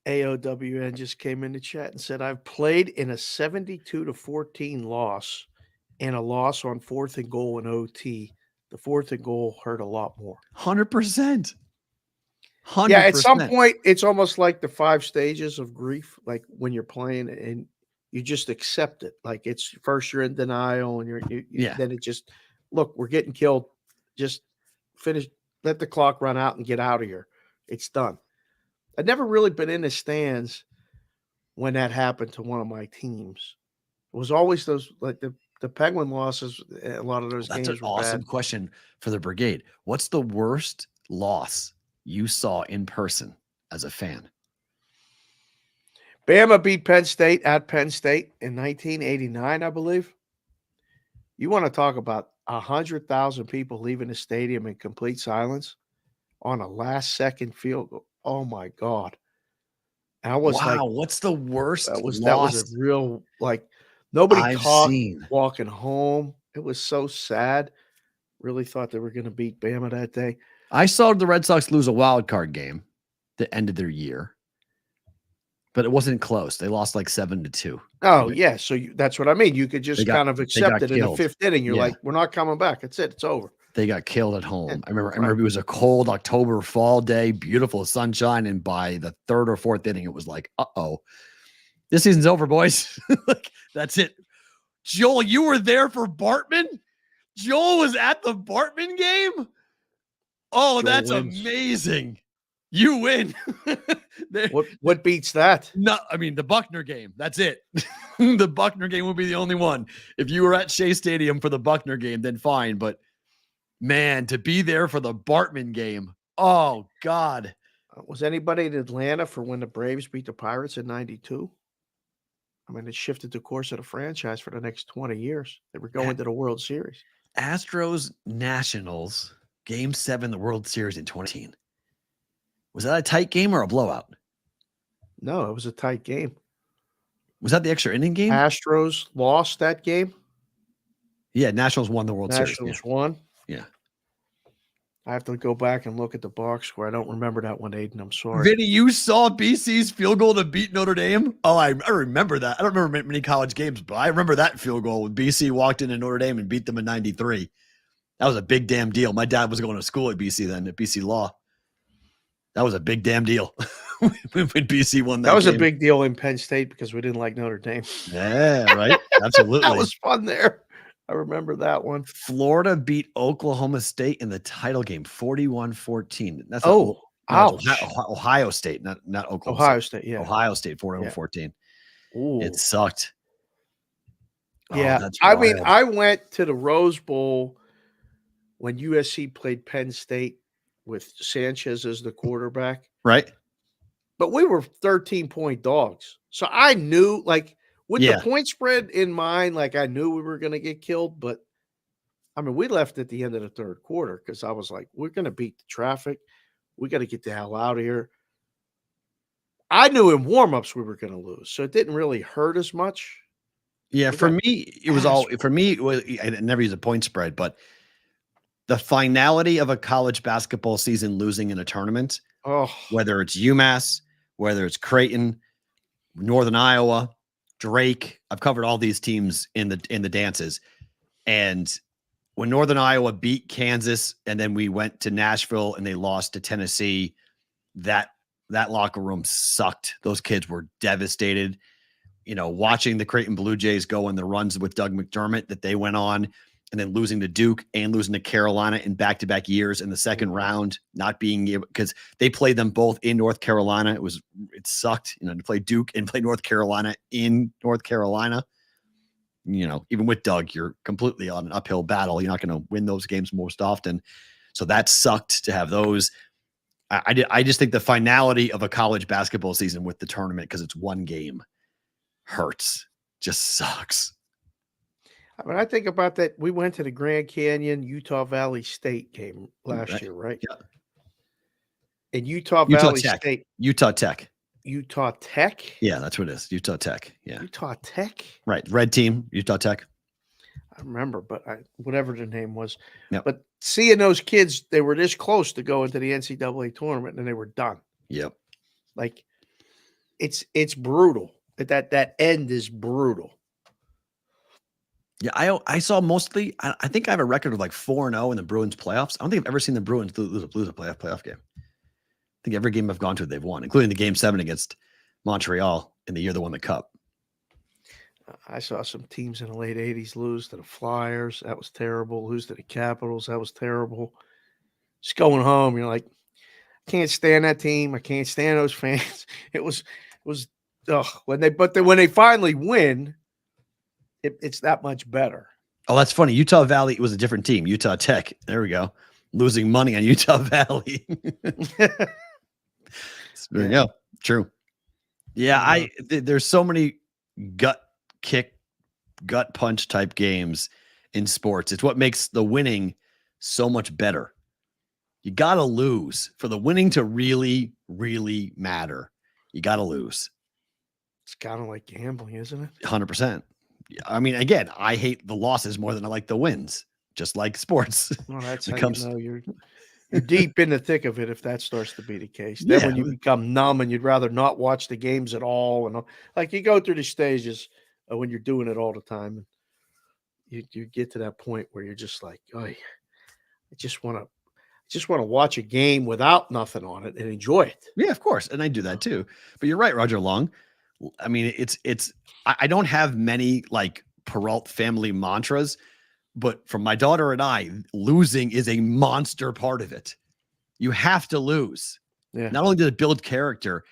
AOWN just came in the chat and said, I've played in a 72-14 loss and a loss on 4th and goal in OT. The 4th and goal hurt a lot more. 100%. Yeah, at some point, it's almost like the 5 stages of grief, like when you're playing and you just accept it. Like it's first you're in denial and then it just, look, we're getting killed. Just finish, let the clock run out and get out of here. It's done. I'd never really been in the stands when that happened to one of my teams. It was always those, like the Penguin losses, a lot of those games were bad. That's an awesome question for the Brigade. What's the worst loss you saw in person as a fan? Bama beat Penn State at Penn State in 1989, I believe. You want to talk about 100,000 people leaving the stadium in complete silence on a last-second field goal. Oh, my God. And I was what's the worst that was loss a real, like, nobody I've talked seen walking home. It was so sad. Really thought they were going to beat Bama that day. I saw the Red Sox lose a wild card game that ended their year. But it wasn't close. They lost like 7-2. Oh, yeah. So that's what I mean. You could just kind of accept it in the 5th inning. You're like, we're not coming back. That's it. It's over. They got killed at home. Yeah, I remember it was a cold October fall day, beautiful sunshine. And by the 3rd or 4th inning, it was like, this season's over, boys. Like, that's it. Joel, you were there for Bartman? Joel was at the Bartman game? Oh, Joel that's wins. Amazing. You win. What beats that? No, I mean the Buckner game. That's it. The Buckner game would be the only one. If you were at Shea Stadium for the Buckner game, then fine. But man, to be there for the Bartman game, oh God. Was anybody in Atlanta for when the Braves beat the Pirates in '92? I mean, it shifted the course of the franchise for the next 20 years. They were going to the World Series. Astros Nationals Game 7, the World Series in 2018. Was that a tight game or a blowout? No, it was a tight game. Was that the extra inning game? Astros lost that game. Yeah, Nationals won the World Series. Nationals won. Yeah. I have to go back and look at the box score. I don't remember that one, Aiden. I'm sorry. Vinny, you saw BC's field goal to beat Notre Dame? Oh, I remember that. I don't remember many college games, but I remember that field goal when BC walked into Notre Dame and beat them in 93. That was a big damn deal. My dad was going to school at BC then, at BC Law. That was a big damn deal when BC won that That was game. a big deal in Penn State because we didn't like Notre Dame. Yeah, right? Absolutely. That was fun there. I remember that one. Florida beat Oklahoma State in the title game, 41-14. That's ouch. Ohio State, not Oklahoma Ohio State, yeah. Ohio State, 41-14. Ooh. It sucked. Yeah. That's I mean, wild. I went to the Rose Bowl when USC played Penn State with Sanchez as the quarterback. Right? But we were 13-point dogs. So I knew, like, with Yeah. the point spread in mind, like, I knew we were going to get killed. But, I mean, we left at the end of the third quarter because I was like, we're going to beat the traffic. We got to get the hell out of here. I knew in warm-ups we were going to lose. So it didn't really hurt as much. Yeah, for me, it was I never use a point spread, but the finality of a college basketball season losing in a tournament, whether it's UMass, whether it's Creighton, Northern Iowa, Drake, I've covered all these teams in the dances. And when Northern Iowa beat Kansas and then we went to Nashville and they lost to Tennessee, that locker room sucked. Those kids were devastated. You know, watching the Creighton Blue Jays go on the runs with Doug McDermott that they went on, and then losing to Duke and losing to Carolina in back-to-back years in the second round, not being able, because they played them both in North Carolina. It sucked, you know, to play Duke and play North Carolina in North Carolina. You know, even with Doug, you're completely on an uphill battle. You're not going to win those games most often. So that sucked to have those. I just think the finality of a college basketball season with the tournament, because it's one game, hurts. Just sucks. When I think about that, we went to the Grand Canyon Utah Valley State game last year, right? Yeah. And Utah Valley Tech. State. Utah Tech. Utah Tech? Yeah, that's what it is. Utah Tech. Yeah. Utah Tech? Right. Red team, Utah Tech. I remember, but whatever the name was. Yep. But seeing those kids, they were this close to go into the NCAA tournament and they were done. Yep. Like, it's brutal. That end is brutal. Yeah, I saw mostly. I think I have a record of like 4-0 in the Bruins playoffs. I don't think I've ever seen the Bruins lose a playoff game. I think every game I've gone to, they've won, including the Game 7 against Montreal in the year they won the Cup. I saw some teams in the late 80s lose to the Flyers. That was terrible. Lose to the Capitals. That was terrible. Just going home, you're like, I can't stand that team. I can't stand those fans. It was when they finally win, it's that much better. Oh, that's funny. Utah Valley was a different team. Utah Tech. There we go. Losing money on Utah Valley. There you go. True. Yeah, there's so many gut kick, gut punch type games in sports. It's what makes the winning so much better. You got to lose for the winning to really, really matter. You got to lose. It's kind of like gambling, isn't it? 100%. I mean, again, I hate the losses more than I like the wins, just like sports. Well, that's how you know you're deep in the thick of it if that starts to be the case. Then when you become numb and you'd rather not watch the games at all, and like you go through the stages when you're doing it all the time, and you get to that point where you're just like, oh, I just want to watch a game without nothing on it and enjoy it. Yeah, of course, and I do that too. But you're right, Roger Long. I mean, I don't have many like Peralt family mantras, but from my daughter and I, losing is a monster part of it. You have to lose. Yeah. Not only does it build character,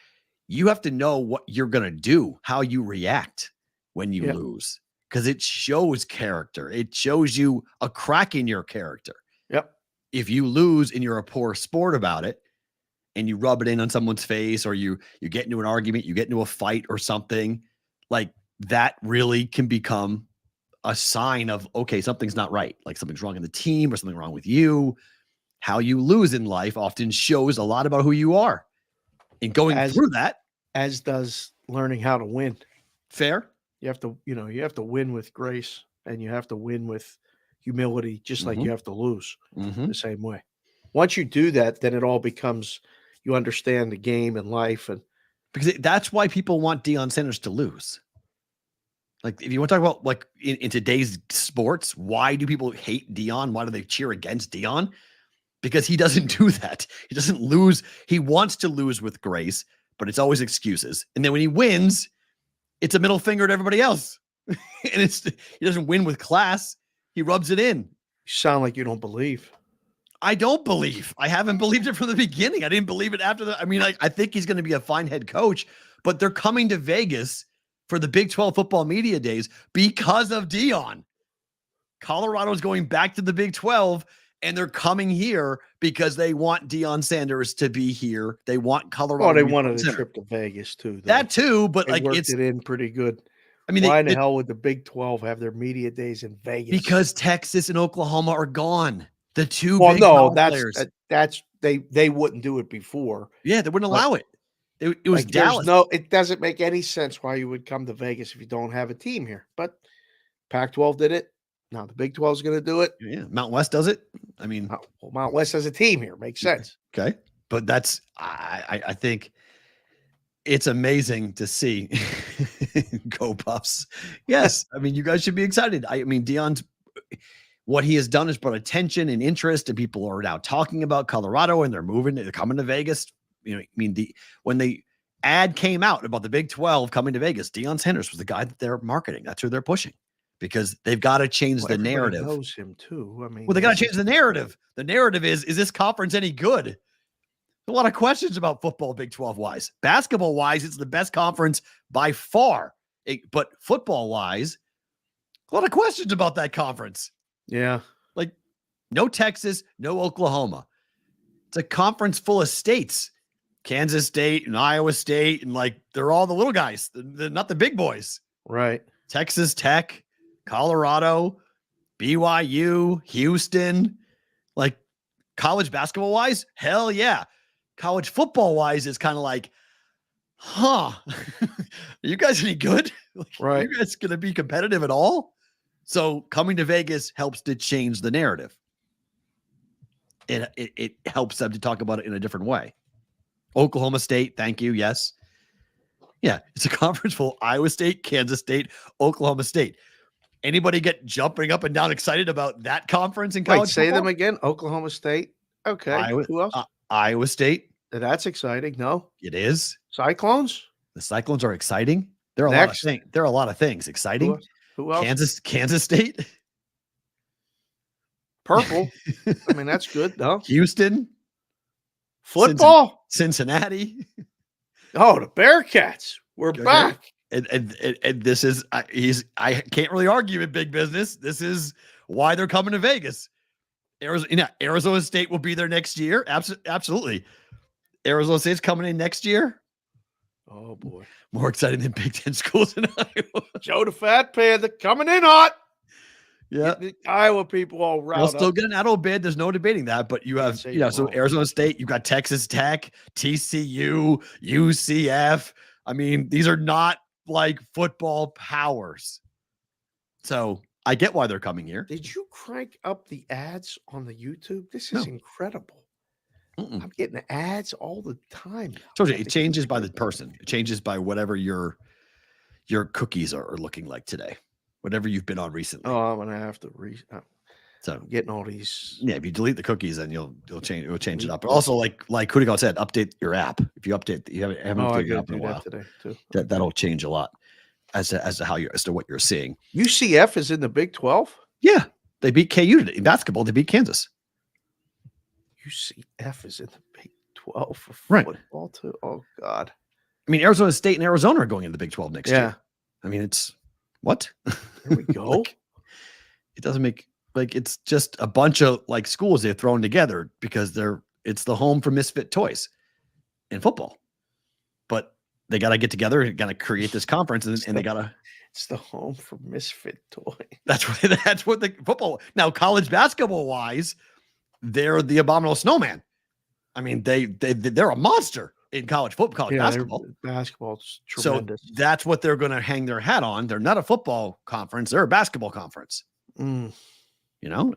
you have to know what you're going to do, how you react when you lose, because it shows character. It shows you a crack in your character. Yep. If you lose and you're a poor sport about it, and you rub it in on someone's face, or you get into an argument, you get into a fight or something, like that really can become a sign of, okay, something's not right. Like something's wrong in the team or something wrong with you. How you lose in life often shows a lot about who you are. And going through that, as does learning how to win. Fair. You have to win with grace, and you have to win with humility, just like you have to lose the same way. Once you do that, then it all becomes, you understand the game and life. And because that's why people want Deion Sanders to lose. Like, if you want to talk about like in today's sports, why do people hate Deion? Why do they cheer against Deion? Because he doesn't do that. He doesn't lose. He wants to lose with grace, but it's always excuses. And then when he wins, it's a middle finger to everybody else. And he doesn't win with class. He rubs it in. you sound like you don't believe. I don't believe. I haven't believed it from the beginning. I didn't believe it after the. I mean, I think he's going to be a fine head coach, but they're coming to Vegas for the Big 12 football media days because of Deion. Colorado's going back to the Big 12, and they're coming here because they want Deion Sanders to be here. They want Colorado. Oh, they wanted a trip to Vegas too. Though. That too, but they like worked it's it in pretty good. I mean, why in the hell would the Big 12 have their media days in Vegas? Because Texas and Oklahoma are gone. The two well, big no, players. that's they wouldn't do it before. Yeah, they wouldn't allow it. It was like, Dallas. No, it doesn't make any sense why you would come to Vegas if you don't have a team here. But Pac-12 did it. Now the Big 12 is going to do it. Yeah, Mountain West does it. I mean, well, Mountain West has a team here. Makes sense. Okay, but that's I think it's amazing to see. Go Puffs! Yes, I mean you guys should be excited. I mean Deion's what he has done is brought attention and interest, and people are now talking about Colorado, and they're coming to Vegas. You know, I mean when the ad came out about the Big 12 coming to Vegas, Deion Sanders was the guy that they're marketing. That's who they're pushing. Because they've got to change the narrative. Knows him too. I mean, well, they got to change the narrative. The narrative is this conference any good? A lot of questions about football, Big 12 wise. Basketball wise, it's the best conference by far. But football wise, a lot of questions about that conference. Yeah. Like no Texas, no Oklahoma. It's a conference full of states. Kansas State and Iowa State. And like, they're all the little guys. They're not the big boys. Right. Texas Tech. Colorado, BYU, Houston, like college basketball wise, hell yeah. College football wise is kind of like, are you guys any good? Like, right. Are you guys going to be competitive at all? So coming to Vegas helps to change the narrative. It helps them to talk about it in a different way. Oklahoma State, thank you. Yes. Yeah. It's a conference full of Iowa State, Kansas State, Oklahoma State. Anybody get jumping up and down excited about that conference in college? Wait, say them again. Oklahoma State. Okay. Who else? Iowa State. That's exciting. No, it is. Cyclones. The Cyclones are exciting. There are a lot of things. There are a lot of things exciting. Who else? Kansas State. Purple. I mean, that's good. No. Houston. Football. Cincinnati. Oh, the Bearcats. We're back. And this is I can't really argue with big business. This is why they're coming to Vegas. Arizona State will be there next year. Absolutely. Arizona State's coming in next year. Oh boy. More exciting than Big Ten schools in Iowa. Joe the Fat Panther coming in hot. Yeah. The Iowa people all riled up. They'll still get an auto bid. There's no debating that. But you have, so Arizona State, you've got Texas Tech, TCU, UCF. I mean, these are not like football powers. So I get why they're coming here. Did you crank up the ads on the YouTube? This is incredible. I'm getting ads all the time. Told you, it changes by the person. It changes by whatever your cookies are looking like today. Whatever you've been on recently. Oh, I'm gonna have to so I'm getting all these. Yeah, if you delete the cookies, then you'll change it up. But also, like Kudigal said, update your app. If you update, you haven't updated your app in a while. Today too. That'll change a lot as to what you're seeing. UCF is in the Big 12. Yeah, they beat KU today in basketball. They beat Kansas. UCF is in the Big 12 for football too. Oh God. I mean, Arizona State and Arizona are going into the Big 12 next year. I mean, it's what? There we go. It doesn't make it's just a bunch of like schools they've thrown together because it's the home for misfit toys in football. But they got to get together and got to create this conference, and they got to. It's the home for misfit toy. That's what the football. Now, college basketball wise, they're the abominable snowman. I mean, they're a monster in college football, college basketball. Basketball's tremendous. So that's what they're going to hang their hat on. They're not a football conference; they're a basketball conference. You know,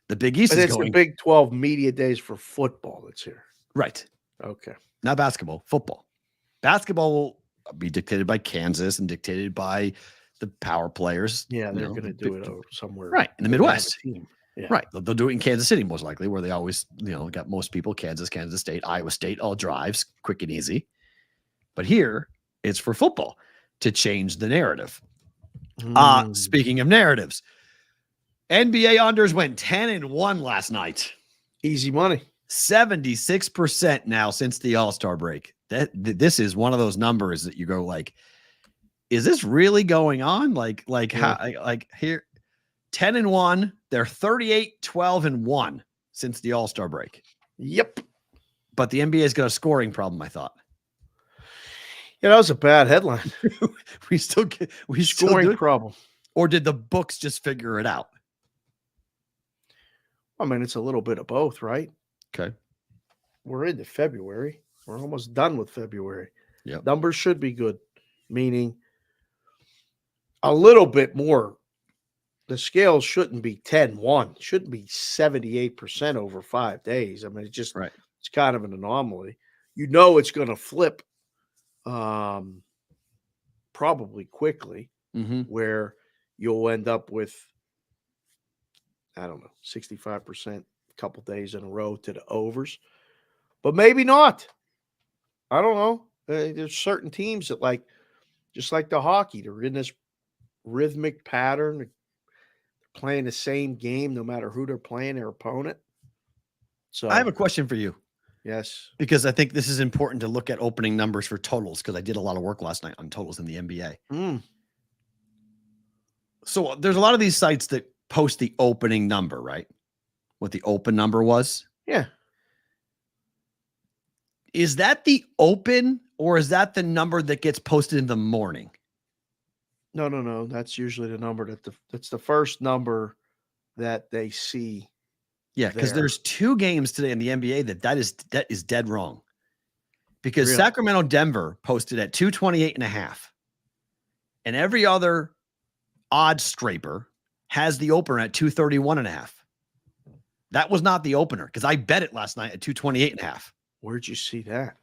The Big East But is it's going the Big 12 media days for football that's here. right. Okay. Not basketball, football. Basketball will be dictated by Kansas and dictated by the power players. Yeah, they're going to do it somewhere. Right, in the where they have a Midwest. team. Yeah. Right. They'll do it in Kansas City, most likely, where they always, got most people, Kansas State, Iowa State, all drives, quick and easy. But here, it's for football to change the narrative. Speaking of narratives, NBA unders went 10-1 last night. Easy money. 76% now since the All-Star break. This is one of those numbers that you go like, is this really going on? Here 10-1, they're 38-12-1 since the All-Star break. Yep. But the NBA has got a scoring problem, I thought. Yeah, that was a bad headline. we still Scoring problem. Or did the books just figure it out? I mean, it's a little bit of both, right? Okay. We're into February. We're almost done with February. Yep. Numbers should be good, meaning a little bit more. The scale shouldn't be 10-1. It shouldn't be 78% over 5 days. I mean, it's kind of an anomaly. It's going to flip probably quickly, where you'll end up with, I don't know, 65% a couple days in a row to the overs, but maybe not. I don't know. There's certain teams that just like the hockey, they're in this rhythmic pattern. They're playing the same game no matter who they're playing, their opponent. So I have a question for you. Yes. Because I think this is important to look at opening numbers for totals, because I did a lot of work last night on totals in the NBA. So there's a lot of these sites that post the opening number, right? What the open number was? Yeah. Is that the open, or is that the number that gets posted in the morning? No. That's usually the number that's the first number that they see. Yeah, because there's 2 games today in the NBA that is dead wrong. Because Really? Sacramento Denver posted at 228.5. And every other odd scraper has the opener at 231.5. That was not the opener, because I bet it last night at 228.5. Where'd you see that?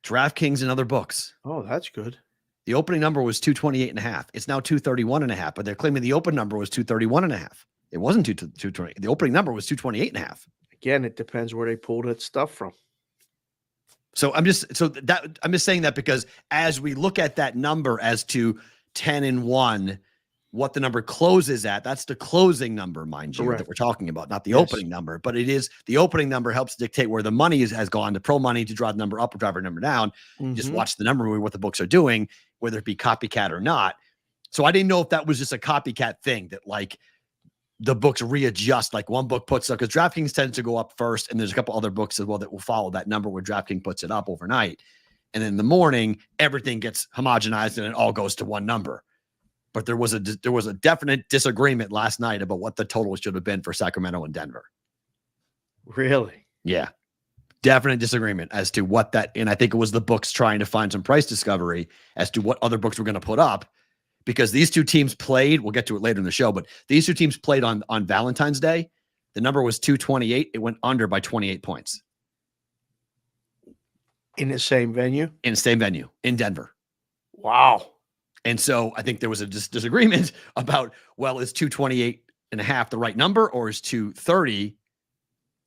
DraftKings and other books. Oh, that's good. The opening number was 228.5. It's now 231.5, but they're claiming the open number was 231.5. It wasn't 220. The opening number was 228.5. Again, it depends where they pulled that stuff from. So I'm just saying that because as we look at that number as to 10-1, what the number closes at, that's the closing number, mind you, that we're talking about, not the opening number. But it is the opening number helps dictate where the money has gone, the pro money to draw the number up or drive the number down. You just watch the number, what the books are doing, whether it be copycat or not. So I didn't know if that was just a copycat thing that the books readjust, like one book puts up, because DraftKings tends to go up first, and there's a couple other books as well that will follow that number where DraftKings puts it up overnight. And then in the morning, everything gets homogenized and it all goes to one number. But there was a definite disagreement last night about what the total should have been for Sacramento and Denver. Really? Yeah. Definite disagreement as to what that, and I think it was the books trying to find some price discovery as to what other books were going to put up, because these 2 teams played, we'll get to it later in the show, but these 2 teams played on Valentine's Day. The number was 228. It went under by 28 points. In the same venue? In the same venue in Denver. Wow. And so I think there was a disagreement about, well, is 228.5 the right number, or is 230,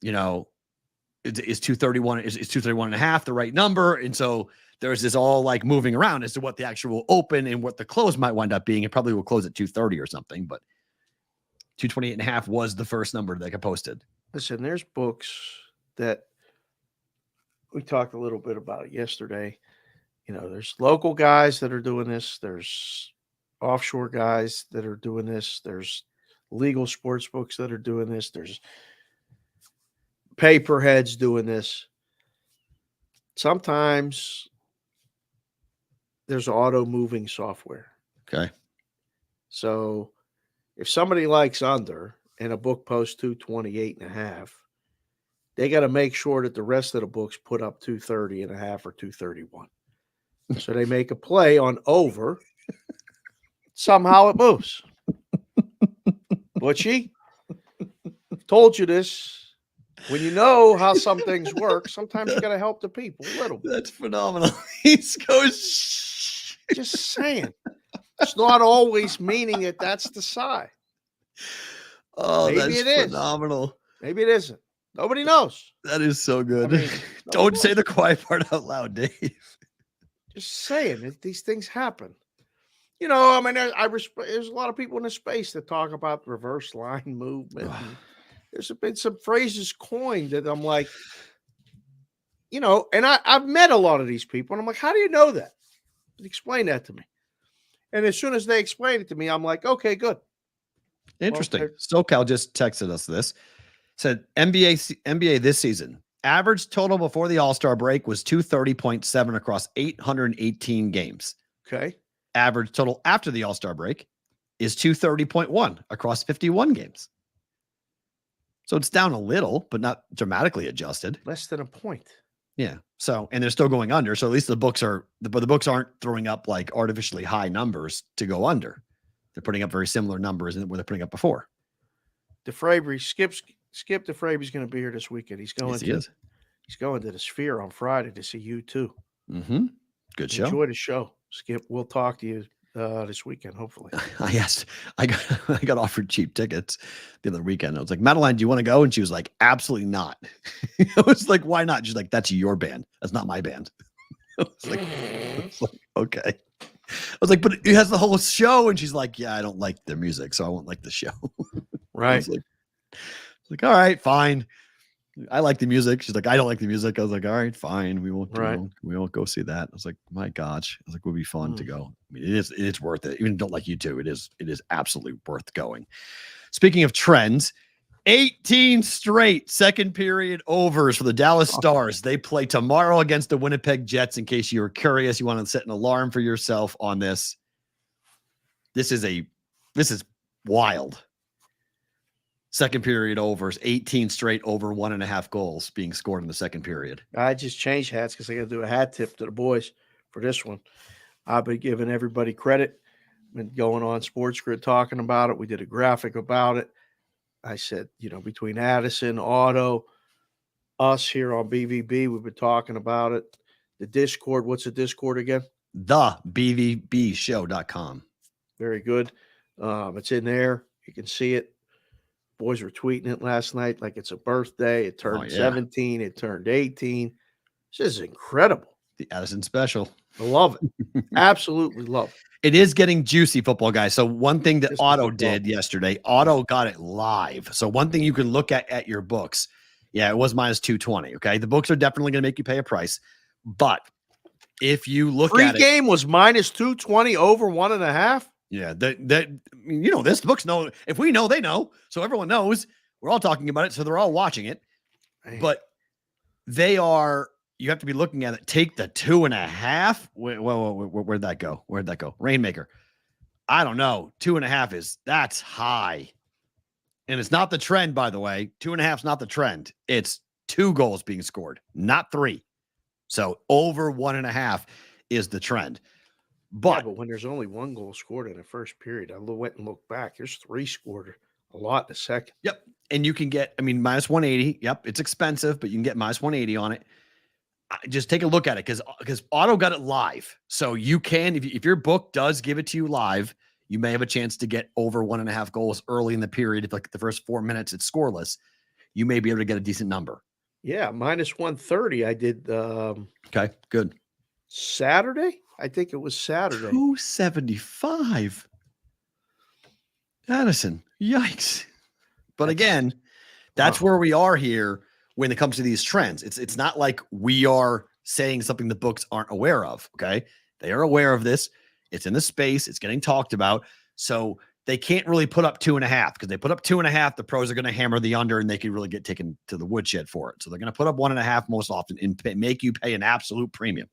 is 231, is 231.5 the right number? And so there's this all moving around as to what the actual open and what the close might wind up being. It probably will close at 230 or something, but 228.5 was the first number that got posted. Listen, there's books that we talked a little bit about yesterday. There's local guys that are doing this. There's offshore guys that are doing this. There's legal sports books that are doing this. There's paper heads doing this. Sometimes there's auto moving software. Okay. So if somebody likes under and a book posts 228.5, they got to make sure that the rest of the books put up 230.5 or 231. So they make a play on over. Somehow it moves. Butchie, I've told you this. When you know how some things work, sometimes you got to help the people a little bit. That's phenomenal. He goes, shh. Just saying. It's not always meaning that that's the side. Oh, Maybe that's it is. phenomenal. Maybe it isn't. Nobody knows. That is so good. I mean, Don't say the quiet part out loud, Dave. Just saying that these things happen. You know, I mean, there's a lot of people in this space that talk about reverse line movement. There's been some phrases coined that I'm like, you know, and I've met a lot of these people, and I'm like, how do you know that? Explain that to me. And as soon as they explain it to me, I'm like, okay, good. Interesting. SoCal just texted us this. Said NBA this season, average total before the All-Star break was 230.7 across 818 games. Okay. Average total after the All-Star break is 230.1 across 51 games. So it's down a little, but not dramatically adjusted. Less than a point. Yeah. So, and they're still going under. So at least the books aren't throwing up like artificially high numbers to go under. They're putting up very similar numbers than what they're putting up before. DeFraber, Skip DeFraber's going to be here this weekend. He's going he's going to the Sphere on Friday to see you too. Mm-hmm. Good show. Enjoy the show, Skip. We'll talk to you this weekend, hopefully. I got offered cheap tickets the other weekend. I was like, Madeline, do you want to go? And she was like, absolutely not. I was like, why not? She's like, that's your band. That's not my band. I was like, okay. I was like, but it has the whole show. And she's like, yeah, I don't like their music, so I won't like the show. Right. I was like, all right, fine. I like the music. She's like, I don't like the music. I was like, all right, fine. We won't go see that. I was like, my gosh. I was like, it would be fun to go. I mean, it's worth it. Even don't like you too. It is absolutely worth going. Speaking of trends, 18 straight second period overs for the Dallas Stars. They play tomorrow against the Winnipeg Jets. In case you were curious, you want to set an alarm for yourself on this. This is wild. Second period overs, 18 straight over 1.5 goals being scored in the second period. I just changed hats because I got to do a hat tip to the boys for this one. I've been giving everybody credit. Been going on Sports Grid talking about it. We did a graphic about it. I said, you know, between Addison, Otto, us here on BVB, we've been talking about it. The Discord, what's the Discord again? The BVBshow.com. Very good. It's in there. You can see it. Boys were tweeting it last night like it's a birthday. It turned 17. It turned 18. This is incredible. The Addison special. I love it. Absolutely love it. It is getting juicy, football guys. So one thing that Otto did yesterday, Otto got it live. So one thing you can look at your books. Yeah, it was minus 220. Okay. The books are definitely going to make you pay a price. But if you look at it. Pre-game was minus 220 over 1.5. Yeah, you know this. The books know. If we know, they know. So everyone knows. We're all talking about it, so they're all watching it. Man. But they are. You have to be looking at it. Take the 2.5. Where'd that go? Where'd that go? Rainmaker. I don't know. 2.5 that's high, and it's not the trend. By the way, 2.5 is not the trend. It's 2 goals being scored, not 3. So over 1.5 is the trend. But when there's only 1 goal scored in the first period, I went and looked back. There's 3 scored, a lot in the second. Yep. And you can get, minus 180. Yep. It's expensive, but you can get minus 180 on it. Just take a look at it because Otto got it live. So you can, if your book does give it to you live, you may have a chance to get over 1.5 goals early in the period. If like the first 4 minutes it's scoreless, you may be able to get a decent number. Yeah. Minus 130. I did. Okay. Good. Saturday. I think it was Saturday. 275. Addison. Yikes. But again, that's where we are here when it comes to these trends. It's not like we are saying something the books aren't aware of. Okay. They are aware of this. It's in the space. It's getting talked about. So they can't really put up 2.5 because they put up 2.5. The pros are going to hammer the under and they can really get taken to the woodshed for it. So they're going to put up 1.5 most often and make you pay an absolute premium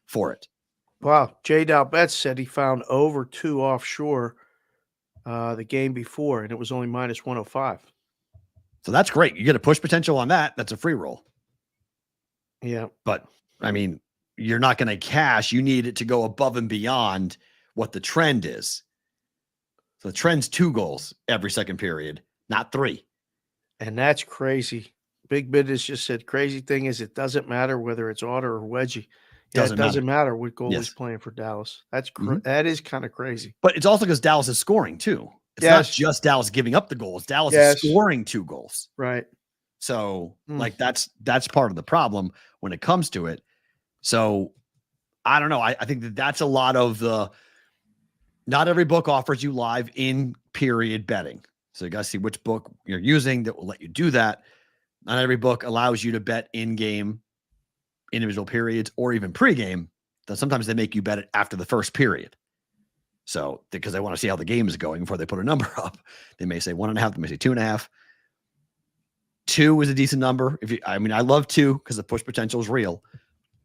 for it. Wow. J. Dalbetz said he found over 2 offshore the game before, and it was only minus 105. So that's great. You get a push potential on that. That's a free roll. Yeah. But, you're not going to cash. You need it to go above and beyond what the trend is. So the trend's 2 goals every second period, not 3. And that's crazy. Big Business just said crazy thing is it doesn't matter whether it's Otter or Wedgie. Yeah, it doesn't matter what goalie's playing for Dallas. That is kind of crazy. But it's also because Dallas is scoring too. It's not just Dallas giving up the goals. Dallas is scoring 2 goals. Right. So like that's part of the problem when it comes to it. So I don't know. I think that's a lot of not every book offers you live in period betting. So you got to see which book you're using that will let you do that. Not every book allows you to bet in-game, individual periods, or even pregame. Sometimes they make you bet it after the first period. So because they want to see how the game is going before they put a number up, they may say 1.5, they may say 2.5. 2 is a decent number. I love 2 because the push potential is real,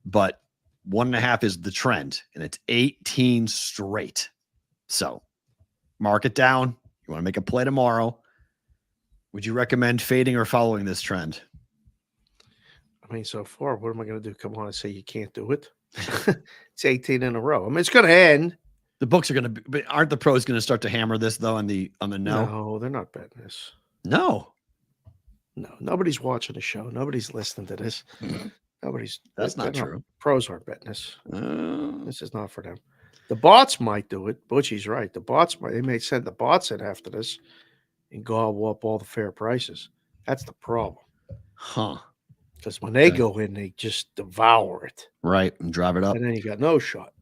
but 1.5 is the trend, and it's 18 straight. So mark it down. You want to make a play tomorrow. Would you recommend fading or following this trend? I mean, so far, what am I going to do? Come on and say you can't do it? It's 18 in a row. I mean, it's going to end. The books are going to, but aren't the pros going to start to hammer this though on the no? No, they're not betting this. No, nobody's watching the show. Nobody's listening to this. That's not true. Pros aren't betting this. This is not for them. The bots might do it. Butchie's right. The bots they may send the bots in after this and gobble up all the fair prices. That's the problem. Huh. Because when they go in, they just devour it. Right. And drive it up. And then you got no shot.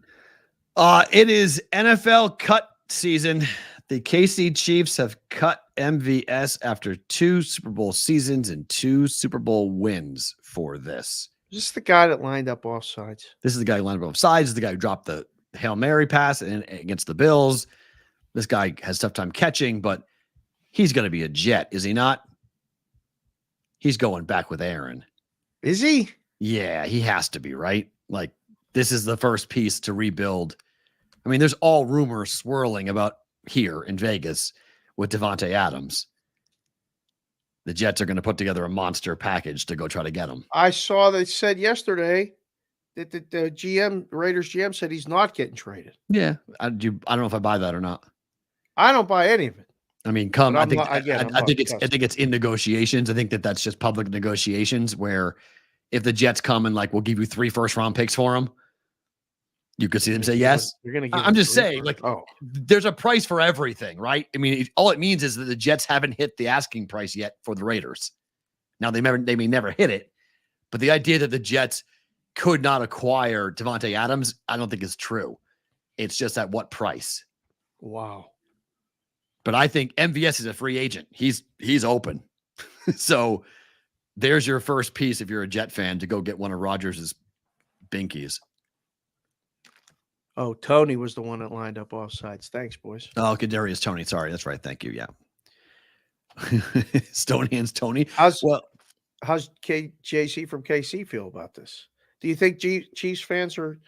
It is NFL cut season. The KC Chiefs have cut MVS after 2 Super Bowl seasons and 2 Super Bowl wins for this. Is this the guy that lined up offsides? This is the guy who lined up offsides. This is the guy who dropped the Hail Mary pass against the Bills. This guy has tough time catching, but he's going to be a Jet, is he not? He's going back with Aaron. Is he? Yeah, he has to be, right? Like, this is the first piece to rebuild. I mean, there's all rumors swirling about here in Vegas with Devontae Adams. The Jets are going to put together a monster package to go try to get him. I saw they said yesterday that the Raiders GM said he's not getting traded. Yeah. I don't know if I buy that or not. I don't buy any of it. I mean, I think it's in negotiations. I think that's just public negotiations where if the Jets come and like, we'll give you 3 first-round picks for him, you could see them say yes. I'm just saying, like, there's a price for everything, right? I mean, all it means is that the Jets haven't hit the asking price yet for the Raiders. Now, they may never hit it, but the idea that the Jets could not acquire Devontae Adams, I don't think is true. It's just at what price. Wow. But I think MVS is a free agent. He's open. So there's your first piece if you're a Jet fan to go get one of Rodgers' binkies. Oh, Tony was the one that lined up offsides. Thanks, boys. Oh, Kadarius Tony. Sorry, that's right. Thank you. Yeah. Stonehands Tony. How's JC from KC feel about this? Do you think Chiefs fans are?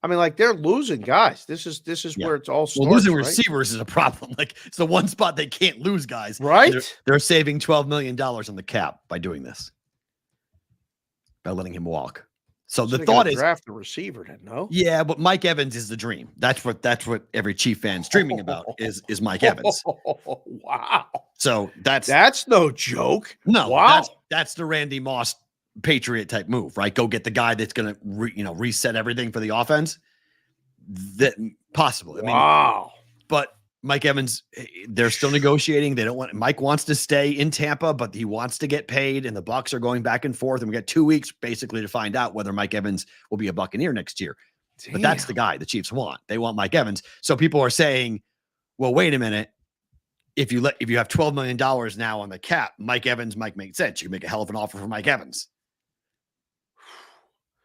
I mean, like, they're losing guys. This is where it's all starts. Well, losing right? receivers is a problem. Like, it's the one spot they can't lose guys. Right? They're saving $12 million on the cap by doing this, by letting him walk. So the thought is draft a receiver, then, no? Yeah, but Mike Evans is the dream. That's what every Chief fan's dreaming about is Mike Evans. Wow. So that's no joke. No, wow. That's the Randy Moss Patriot type move, right? Go get the guy that's going to reset everything for the offense. That possible. Wow. But Mike Evans, they're still negotiating. Mike wants to stay in Tampa, but he wants to get paid, and the Bucs are going back and forth. And we got 2 weeks basically to find out whether Mike Evans will be a Buccaneer next year. Damn. But that's the guy the Chiefs want. They want Mike Evans. So people are saying, well, wait a minute. If you have $12 million now on the cap, Mike Evans might make sense. You can make a hell of an offer for Mike Evans.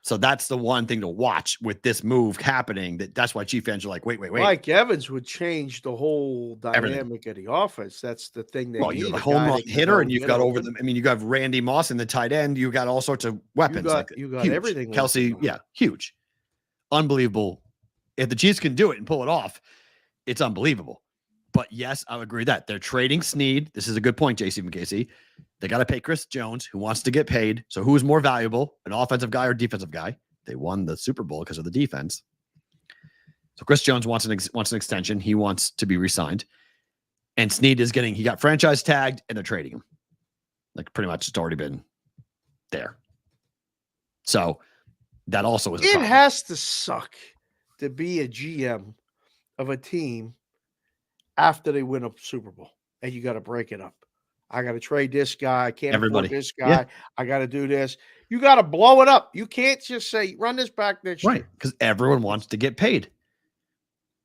So that's the one thing to watch with this move happening. That's why Chief fans are like, wait. Mike Evans would change the whole dynamic of the offense. That's the thing they need. You have a home run hitter, and you've got over them. I mean, you got Randy Moss in the tight end. You got all sorts of weapons. You got huge. everything. Kelsey, huge, unbelievable. If the Chiefs can do it and pull it off, it's unbelievable. But yes, I agree that they're trading Snead. This is a good point, JC from KC. They got to pay Chris Jones, who wants to get paid. So who's more valuable, an offensive guy or defensive guy? They won the Super Bowl because of the defense. So Chris Jones wants an extension. He wants to be re-signed. And Snead is he got franchise tagged, and they're trading him. Like pretty much it's already been there. So that also is a It problem. has to suck to be a GM of a team after they win a Super Bowl, and you got to break it up. I got to trade this guy. I can't Everybody. afford this guy. Yeah. I got to do this. You got to blow it up. You can't just say, run this back next Right. year. Because everyone wants to get paid.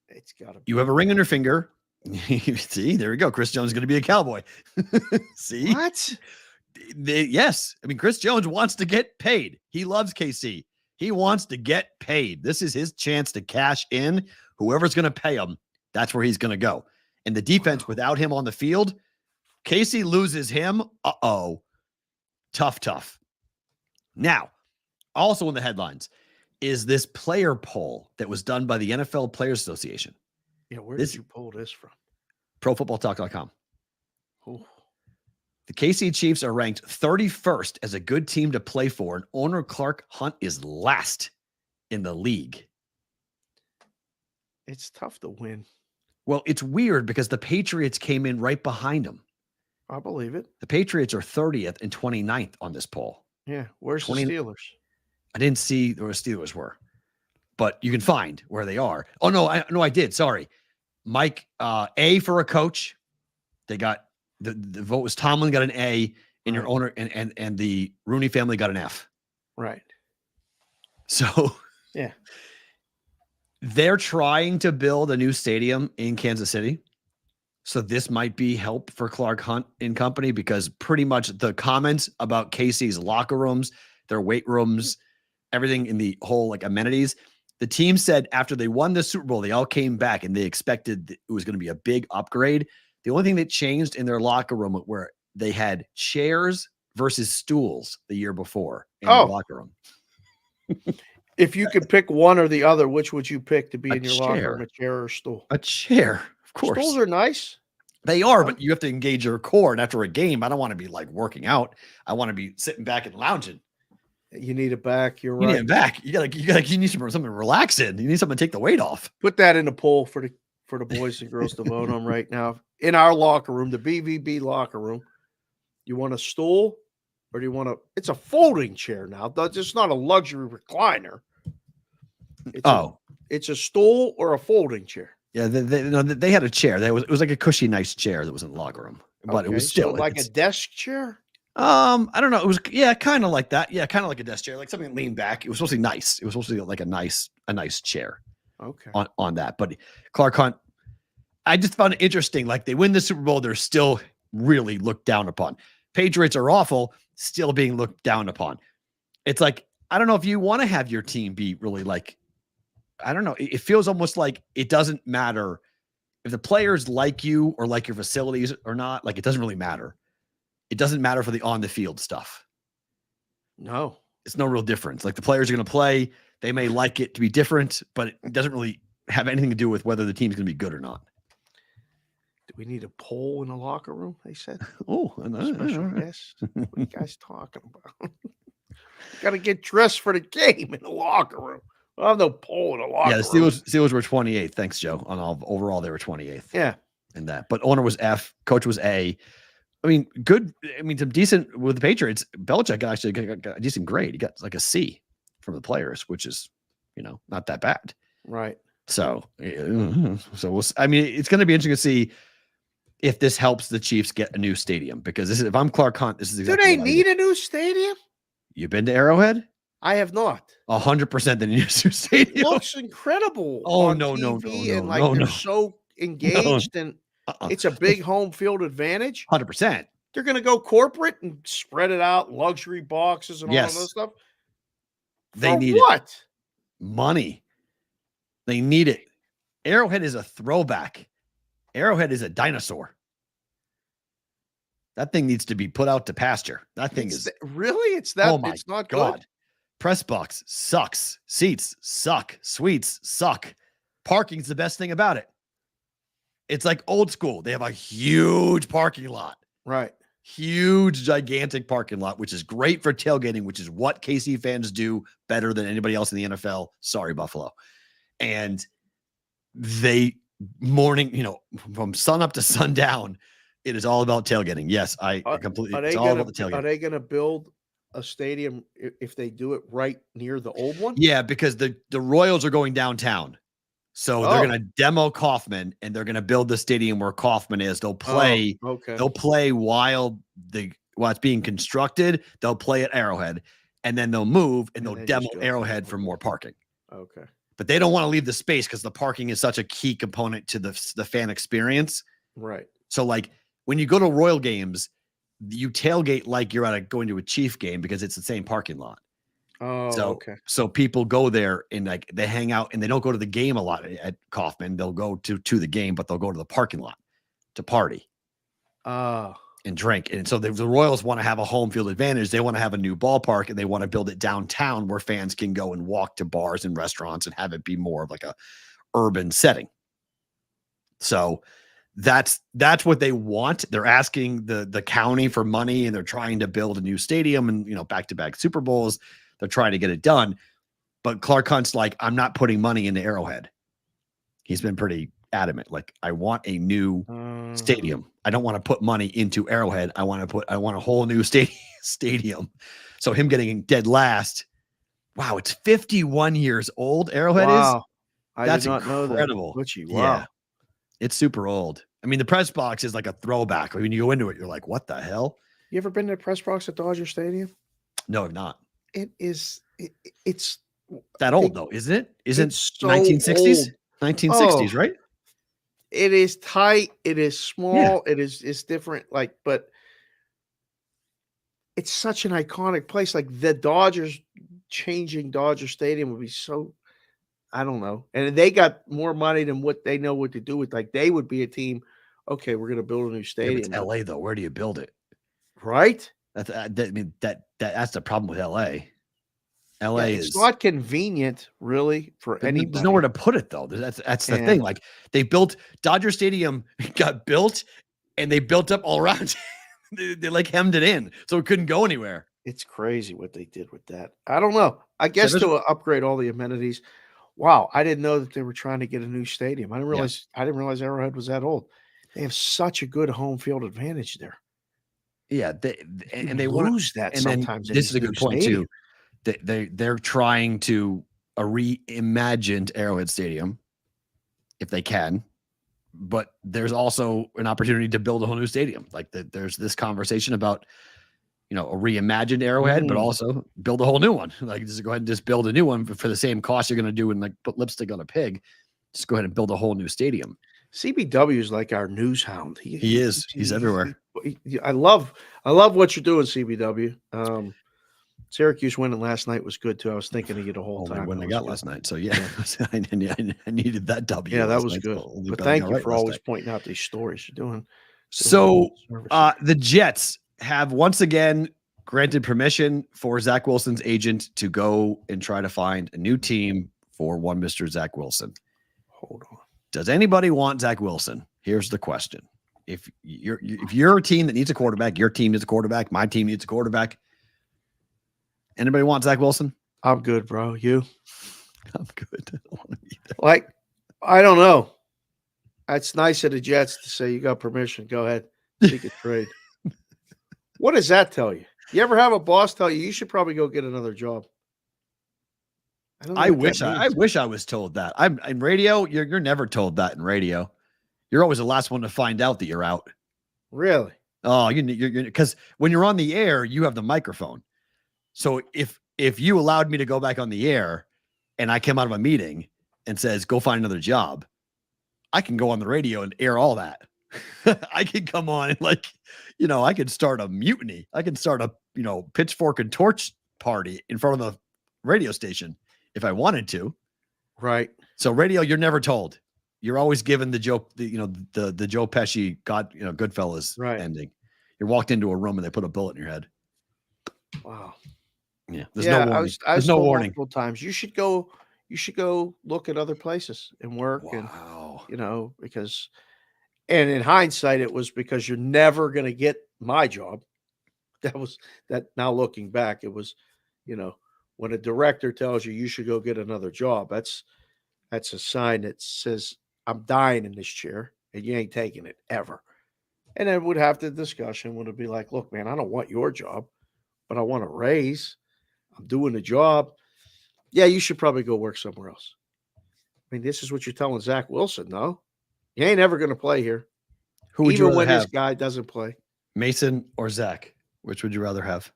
It's got to be. You have a ring on your finger. See, there we go. Chris Jones is going to be a Cowboy. See? What? Yes. I mean, Chris Jones wants to get paid. He loves KC. He wants to get paid. This is his chance to cash in. Whoever's going to pay him, that's where he's going to go. And the defense, without him on the field, KC loses him. Uh-oh. Tough. Now, also in the headlines is this player poll that was done by the NFL Players Association. Yeah, where did you pull this from? ProFootballTalk.com. Ooh. The KC Chiefs are ranked 31st as a good team to play for, and owner Clark Hunt is last in the league. It's tough to win. Well, it's weird because the Patriots came in right behind them. I believe it. The Patriots are 30th and 29th on this poll. Yeah. Where's 20 the Steelers? I didn't see where the Steelers were, but you can find where they are. Oh, no, I did. Sorry. Mike, A for a coach. They got the vote was Tomlin got an A, and your owner and the Rooney family got an F. Right. So yeah, they're trying to build a new stadium in Kansas City. So this might be help for Clark Hunt and company, because pretty much the comments about KC's locker rooms, their weight rooms, everything in the whole like amenities, the team said after they won the Super Bowl, they all came back and they expected it was going to be a big upgrade. The only thing that changed in their locker room where they had chairs versus stools the year before in the locker room. If you could pick one or the other, which would you pick to be in your locker chair. room, a chair or a stool? A chair, of course. Stools are nice. They are, but you have to engage your core. And after a game, I don't want to be like working out. I want to be sitting back and lounging. You need a back. You're You right. need a back. You need something to relax in. You need something to take the weight off. Put that in the poll for the boys and girls to vote on right now. In our locker room, the BVB locker room, you want a stool or do you want it's a folding chair now. It's not a luxury recliner. It's a stool or a folding chair. Yeah, they had a chair. It was like a cushy, nice chair that was in the locker room, but it was still like a desk chair. I don't know. It was kind of like that. Yeah, kind of like a desk chair, like something that leaned back. It was supposed to be nice. It was supposed to be like a nice chair. Okay. On that, but Clark Hunt, I just found it interesting. Like they win the Super Bowl, they're still really looked down upon. Patriots are awful, still being looked down upon. It's like, I don't know if you want to have your team be really like, I don't know. It feels almost like it doesn't matter if the players like you or like your facilities or not. Like it doesn't really matter. It doesn't matter for the on the field stuff. No, it's no real difference. Like the players are going to play. They may like it to be different, but it doesn't really have anything to do with whether the team's going to be good or not. Do we need a poll in the locker room? They said. Oh, special guest. What are you guys talking about? Got to get dressed for the game in the locker room. I have no poll in the locker room. Yeah, the Steelers were 28th. Thanks, Joe. Overall, they were 28th. Yeah. In that. But owner was F. Coach was A. I mean, good. I mean, some decent with the Patriots. Belichick actually got a decent grade. He got like a C from the players, which is, not that bad. Right. So I mean, it's going to be interesting to see if this helps the Chiefs get a new stadium, because if I'm Clark Hunt, this is exactly. Do they need a new stadium? You've been to Arrowhead? I have not. 100% the new stadium. It looks incredible. Oh, on no, TV and they're so engaged and it's a big home field advantage. 100%. They're going to go corporate and spread it out, luxury boxes and all of that stuff. They need what? Money. They need it. Arrowhead is a throwback. Arrowhead is a dinosaur. That thing needs to be put out to pasture. That thing is really. It's that. Oh my it's not God. good. Press box sucks. Seats suck. Suites suck. Parking's the best thing about it. It's like old school. They have a huge parking lot. Right. Huge, gigantic parking lot, which is great for tailgating, which is what KC fans do better than anybody else in the NFL. Sorry, Buffalo. And they from sun up to sundown, It is all about tailgating. Yes, I completely. It's all about the tailgate. Are they going to build a stadium if they do it right near the old one? Yeah, because the Royals are going downtown. So they're going to demo Kauffman and they're going to build the stadium where Kauffman is. They'll play. Okay. They'll play while it's being constructed. They'll play at Arrowhead, and then they'll move and they'll demo Arrowhead for more parking. Okay. But they don't want to leave the space because the parking is such a key component to the fan experience. Right. So like when you go to Royal games, you tailgate like you're going to a Chief game because it's the same parking lot. Oh, okay. So people go there and like they hang out and they don't go to the game a lot at Kauffman. They'll go to the game, but they'll go to the parking lot to party and drink. And so the Royals want to have a home field advantage. They want to have a new ballpark and they want to build it downtown where fans can go and walk to bars and restaurants and have it be more of like a urban setting. So that's what they want. They're asking the county for money and they're trying to build a new stadium and, back-to-back Super Bowls. They're trying to get it done. But Clark Hunt's like, I'm not putting money into Arrowhead. He's been pretty adamant. Like, I want a new stadium. I don't want to put money into Arrowhead. I want a whole new stadium. So him getting dead last. Wow, it's 51 years old. Arrowhead is. That's did not incredible. Know that. Wow. Yeah, it's super old. I mean, the press box is like a throwback. When you go into it, you're like, what the hell? You ever been to the press box at Dodger Stadium? No, I've not. It is. It's that old though, isn't it? Isn't it so 1960s? Old. 1960s, right? It is tight. It is small. Yeah. It's different. Like, but it's such an iconic place. Like the Dodgers changing Dodger Stadium would be so. I don't know. And they got more money than what they know what to do with. Like they would be a team. Okay, we're going to build a new stadium. Yeah, it's LA though. Where do you build it? Right. That's the problem with LA. LA it's not convenient, really, for anybody. There's nowhere to put it though. That's the thing. Like they built Dodger Stadium, got built, and they built up all around. they like hemmed it in, so it couldn't go anywhere. It's crazy what they did with that. I don't know. I guess to upgrade all the amenities. Wow, I didn't know that they were trying to get a new stadium. I didn't realize Arrowhead was that old. They have such a good home field advantage there. Yeah, they lose that sometimes. This is a good point too. They're trying to a reimagined Arrowhead Stadium, if they can, but there's also an opportunity to build a whole new stadium. Like there's this conversation about a reimagined Arrowhead, but also build a whole new one. Like just go ahead and just build a new one for the same cost you're going to do and like put lipstick on a pig. Just go ahead and build a whole new stadium. CBW is like our news hound. He is. He's everywhere. I love what you're doing, CBW. Syracuse winning last night was good too. I was thinking of you the whole time. When they got last night, so yeah, I needed that W. Yeah, that was good. But thank you for always pointing out these stories you're doing. So the Jets have once again granted permission for Zach Wilson's agent to go and try to find a new team for one Mr. Zach Wilson. Hold on. Does anybody want Zach Wilson? Here's the question. If you're a team that needs a quarterback, your team needs a quarterback, my team needs a quarterback. Anybody want Zach Wilson? I'm good, bro. You? I'm good. I don't want to be there. Like, I don't know. It's nice of the Jets to say you got permission. Go ahead. Seek a trade. What does that tell you? You ever have a boss tell you should probably go get another job? I wish I was told that. I'm in radio. You're never told that in radio. You're always the last one to find out that you're out. Really? Oh, you're because when you're on the air, you have the microphone. So if you allowed me to go back on the air and I came out of a meeting and says, go find another job, I can go on the radio and air all that. I can come on and I could start a mutiny. I can start a, pitchfork and torch party in front of the radio station if I wanted to. Right. So radio, you're never told. You're always given the joke, the Joe Pesci Goodfellas ending. You're walked into a room and they put a bullet in your head. Wow. Yeah. There's no warning. There's no warning. Multiple times. You should go look at other places and work. Wow. And, because, and in hindsight, it was because you're never going to get my job. That now looking back, it was, when a director tells you should go get another job, that's a sign that says, I'm dying in this chair and you ain't taking it ever. And then we'd have the discussion. Would it be like, look, man, I don't want your job, but I want a raise. I'm doing the job. Yeah, you should probably go work somewhere else. I mean, this is what you're telling Zach Wilson, no? You ain't ever going to play here. Who would you Even rather when have? this guy doesn't play. Mason or Zach? Which would you rather have?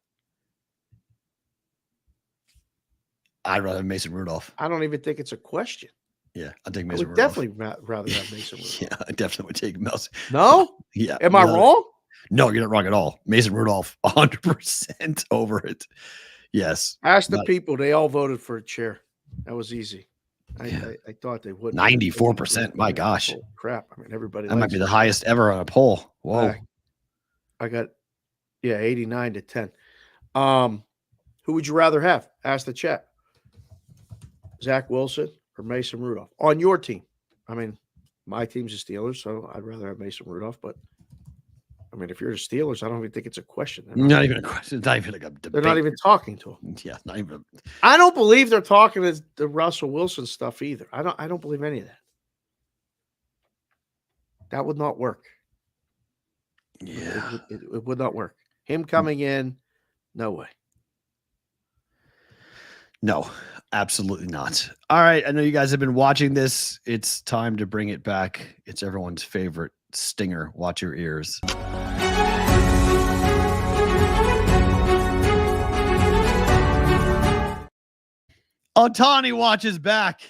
I'd rather have Mason Rudolph. I don't even think it's a question. Yeah, I'd take I Mason would Rudolph. definitely rather have Mason Rudolph. Yeah, I definitely would take Mason. No? Yeah. Am I wrong? No, you're not wrong at all. Mason Rudolph, 100% over it. Yes. Ask the people. They all voted for a chair. That was easy. I thought they would. 94%. My gosh. Oh, crap. I mean, everybody. That might be the highest ever on a poll. Whoa. I got, 89 to 10. Who would you rather have? Ask the chat. Zach Wilson or Mason Rudolph on your team? I mean, my team's the Steelers, so I'd rather have Mason Rudolph. But I mean, if you're the Steelers, I don't even think it's a question. Not even a question. Not even like a debate. They're not even talking to him. Yeah, not even. I don't believe they're talking to the Russell Wilson stuff either. I don't believe any of that. That would not work. Yeah. It would not work. Him coming in, no way. No, absolutely not. All right. I know you guys have been watching this. It's time to bring it back. It's everyone's favorite stinger. Watch your ears. Ohtani watches back.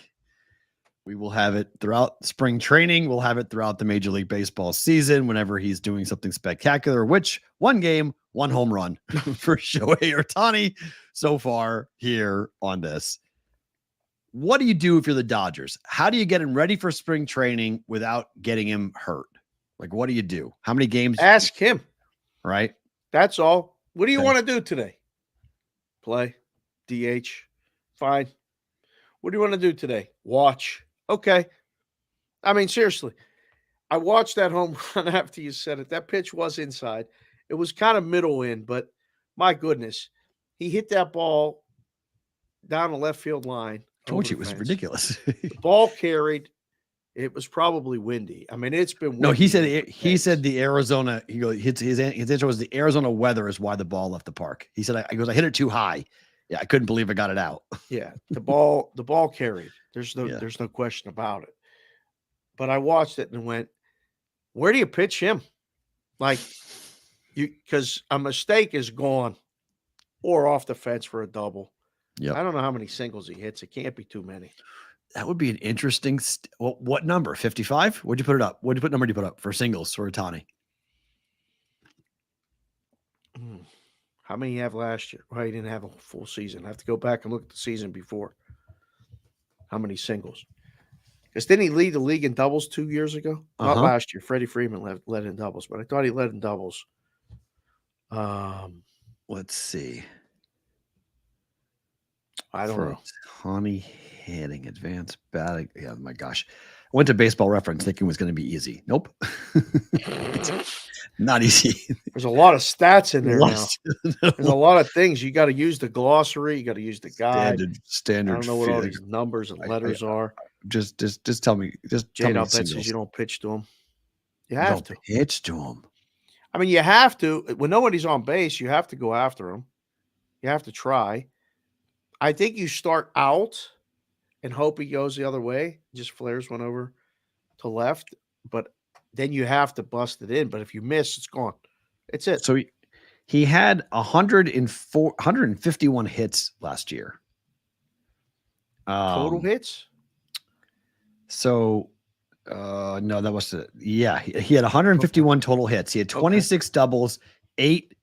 We will have it throughout spring training. We'll have it throughout the Major League Baseball season whenever he's doing something spectacular, which one game, one home run for Shohei Ohtani so far here on this. What do you do if you're the Dodgers? How do you get him ready for spring training without getting him hurt? Like, what do you do? How many games? Ask him. Right? That's all. What do you want to do today? Play. DH. Fine. What do you want to do today? Watch. Okay. I mean, seriously. I watched that home run after you said it. That pitch was inside. It was kind of middle in, but my goodness. He hit that ball down the left field line. I told you it was ridiculous. The ball carried. It was probably windy. I mean, it's been windy. No, he said the Arizona. He goes, his answer was the Arizona weather is why the ball left the park. He said, I hit it too high. Yeah, I couldn't believe I got it out. Yeah, the ball carried. There's no question about it. But I watched it and went, where do you pitch him? Like, because a mistake is gone or off the fence for a double. Yeah, I don't know how many singles he hits. It can't be too many. That would be an interesting. What number? 55? What'd you put it up? What number did you put up for singles for Ohtani? How many you have last year? Well, he didn't have a full season. I have to go back and look at the season before. How many singles? Because didn't he lead the league in doubles 2 years ago? Not last year. Freddie Freeman led in doubles, but I thought he led in doubles. Let's see. I don't know. Ohtani hitting, advanced batting. Yeah, my gosh. I went to Baseball Reference thinking it was going to be easy. Nope. Not easy. There's a lot of stats in there now. There's a lot of things. You got to use the glossary. You got to use the guide. Standard. I don't know what all these numbers and letters are. Just tell me. Just tell me. Says you don't pitch to him. You have to pitch to him. I mean, you have to. When nobody's on base, you have to go after him. You have to try. I think you start out and hope he goes the other way. Just flares one over to left, but then you have to bust it in. But if you miss, it's gone. It's it. So he had 151 hits last year. Total hits? So, no, that was he had 151 total hits. He had 26 doubles, 8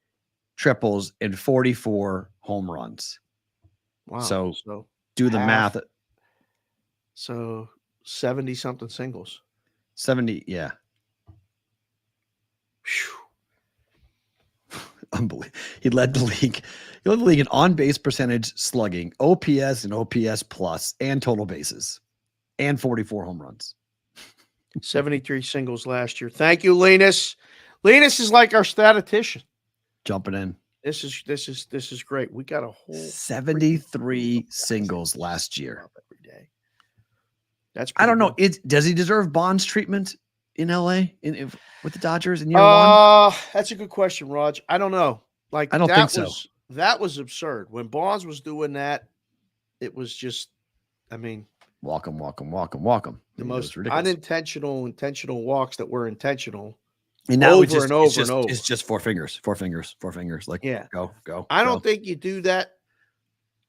triples, and 44 home runs. Wow. So do the math. So 70 something singles. 70, yeah. Unbelievable. He led the league. He led the league in on-base percentage, slugging, OPS and OPS plus, and total bases, and 44 home runs. 73 singles last year. Thank you, Linus. Linus is like our statistician. Jumping in. This is great. We got a whole 73 singles last year. Every day. That's I don't know. good. Does he deserve Bonds treatment? in LA with the Dodgers in year one? That's a good question, Raj. I don't know. Like I don't think so. That was absurd. When Bonds was doing that, it was just, I mean, walk 'em. the most unintentional, intentional walks that were intentional. And now over and over and over. It's just four fingers. Like, yeah, go. I don't think you do that.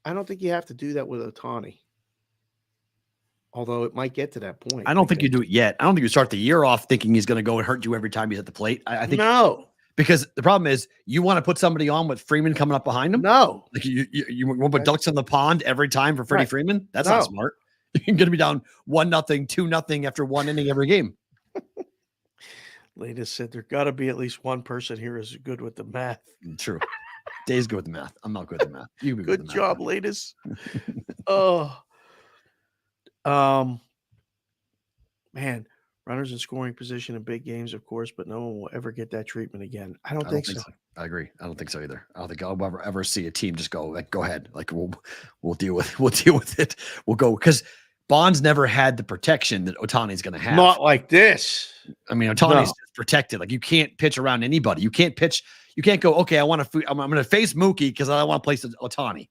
I don't think you have to do that with Ohtani. Although it might get to that point. I don't think you do it yet. I don't think you start the year off thinking he's going to go and hurt you every time he's at the plate. I think no. Because the problem is you want to put somebody on with Freeman coming up behind him? No. Like you want to put ducks in the pond every time for Freddie Freeman? That's not smart. You're going to be down 1-0, 2-0 after one inning every game. Lena said there got to be at least one person here who's good with the math. True. Dave's good with the math. I'm not good with the math. You good job, ladies. Oh. Man, runners in scoring position in big games, of course, but no one will ever get that treatment again. I don't think so. I agree. I don't think so either. I don't think I'll ever see a team just go like, go ahead. Like we'll deal with it. We'll go because Bonds never had the protection that Ohtani's going to have. Not like this. I mean, Ohtani's protected. Like you can't pitch around anybody. You can't pitch. You can't go. Okay, I'm going to face Mookie because I don't want to place Ohtani.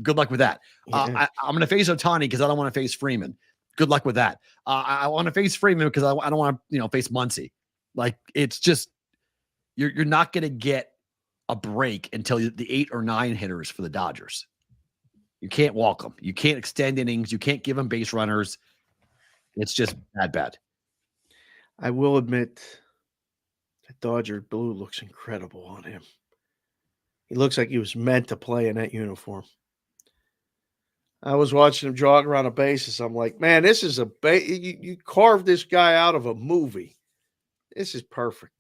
Good luck with that. Yeah. I'm going to face Ohtani because I don't want to face Freeman. Good luck with that. I want to face Freeman because I don't want to, face Muncy. Like it's just you're not going to get a break until the 8 or 9 hitters for the Dodgers. You can't walk them. You can't extend innings. You can't give them base runners. It's just bad. I will admit that Dodger blue looks incredible on him. He looks like he was meant to play in that uniform. I was watching him jog around a bases. I'm like, man, this is you carved this guy out of a movie. This is perfect.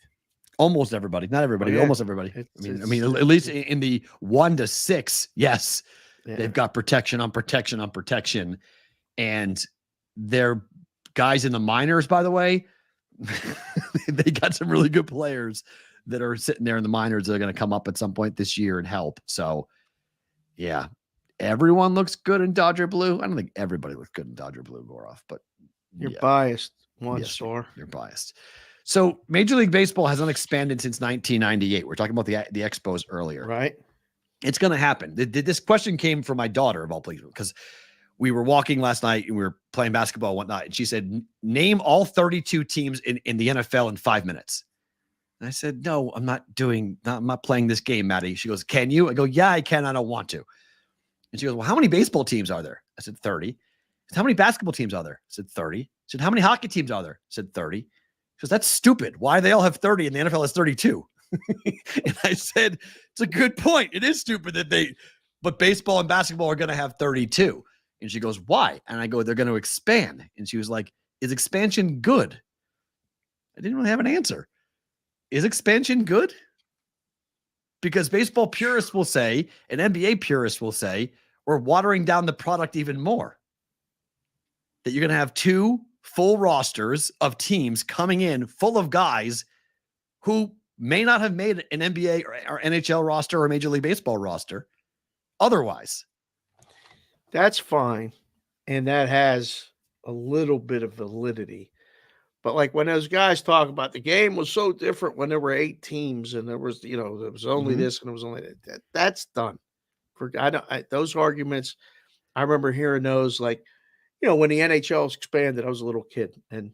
Almost everybody, not everybody, almost everybody. I mean, at least in the 1 to 6, yes, they've got protection on protection on protection, and they're guys in the minors. By the way, they got some really good players that are sitting there in the minors that are going to come up at some point this year and help. So, yeah. Everyone looks good in Dodger blue. I don't think everybody looks good in Dodger blue more off, but you're biased. Yes, star. You're biased. So Major League Baseball has not expanded since 1998. We're talking about the Expos earlier. Right. It's going to happen. This question came from my daughter of all places because we were walking last night and we were playing basketball and whatnot. And she said, name all 32 teams in the NFL in 5 minutes. And I said, no, I'm not playing this game, Maddie. She goes, can you? I go, yeah, I can. I don't want to. And she goes, well, how many baseball teams are there? I said, 30. I said, how many basketball teams are there? I said, 30. I said, how many hockey teams are there? I said, 30. She goes, that's stupid. Why do they all have 30 and the NFL has 32? And I said, it's a good point. It is stupid but baseball and basketball are going to have 32. And she goes, why? And I go, they're going to expand. And she was like, is expansion good? I didn't really have an answer. Is expansion good? Because baseball purists will say, and NBA purists will say, we're watering down the product even more. That you're going to have 2 full rosters of teams coming in full of guys who may not have made an NBA or NHL roster or Major League Baseball roster otherwise. That's fine. And that has a little bit of validity. But like when those guys talk about the game was so different when there were 8 teams and there was, there was only this and it was only that. That's done. Those arguments, I remember hearing those like, when the NHL expanded, I was a little kid and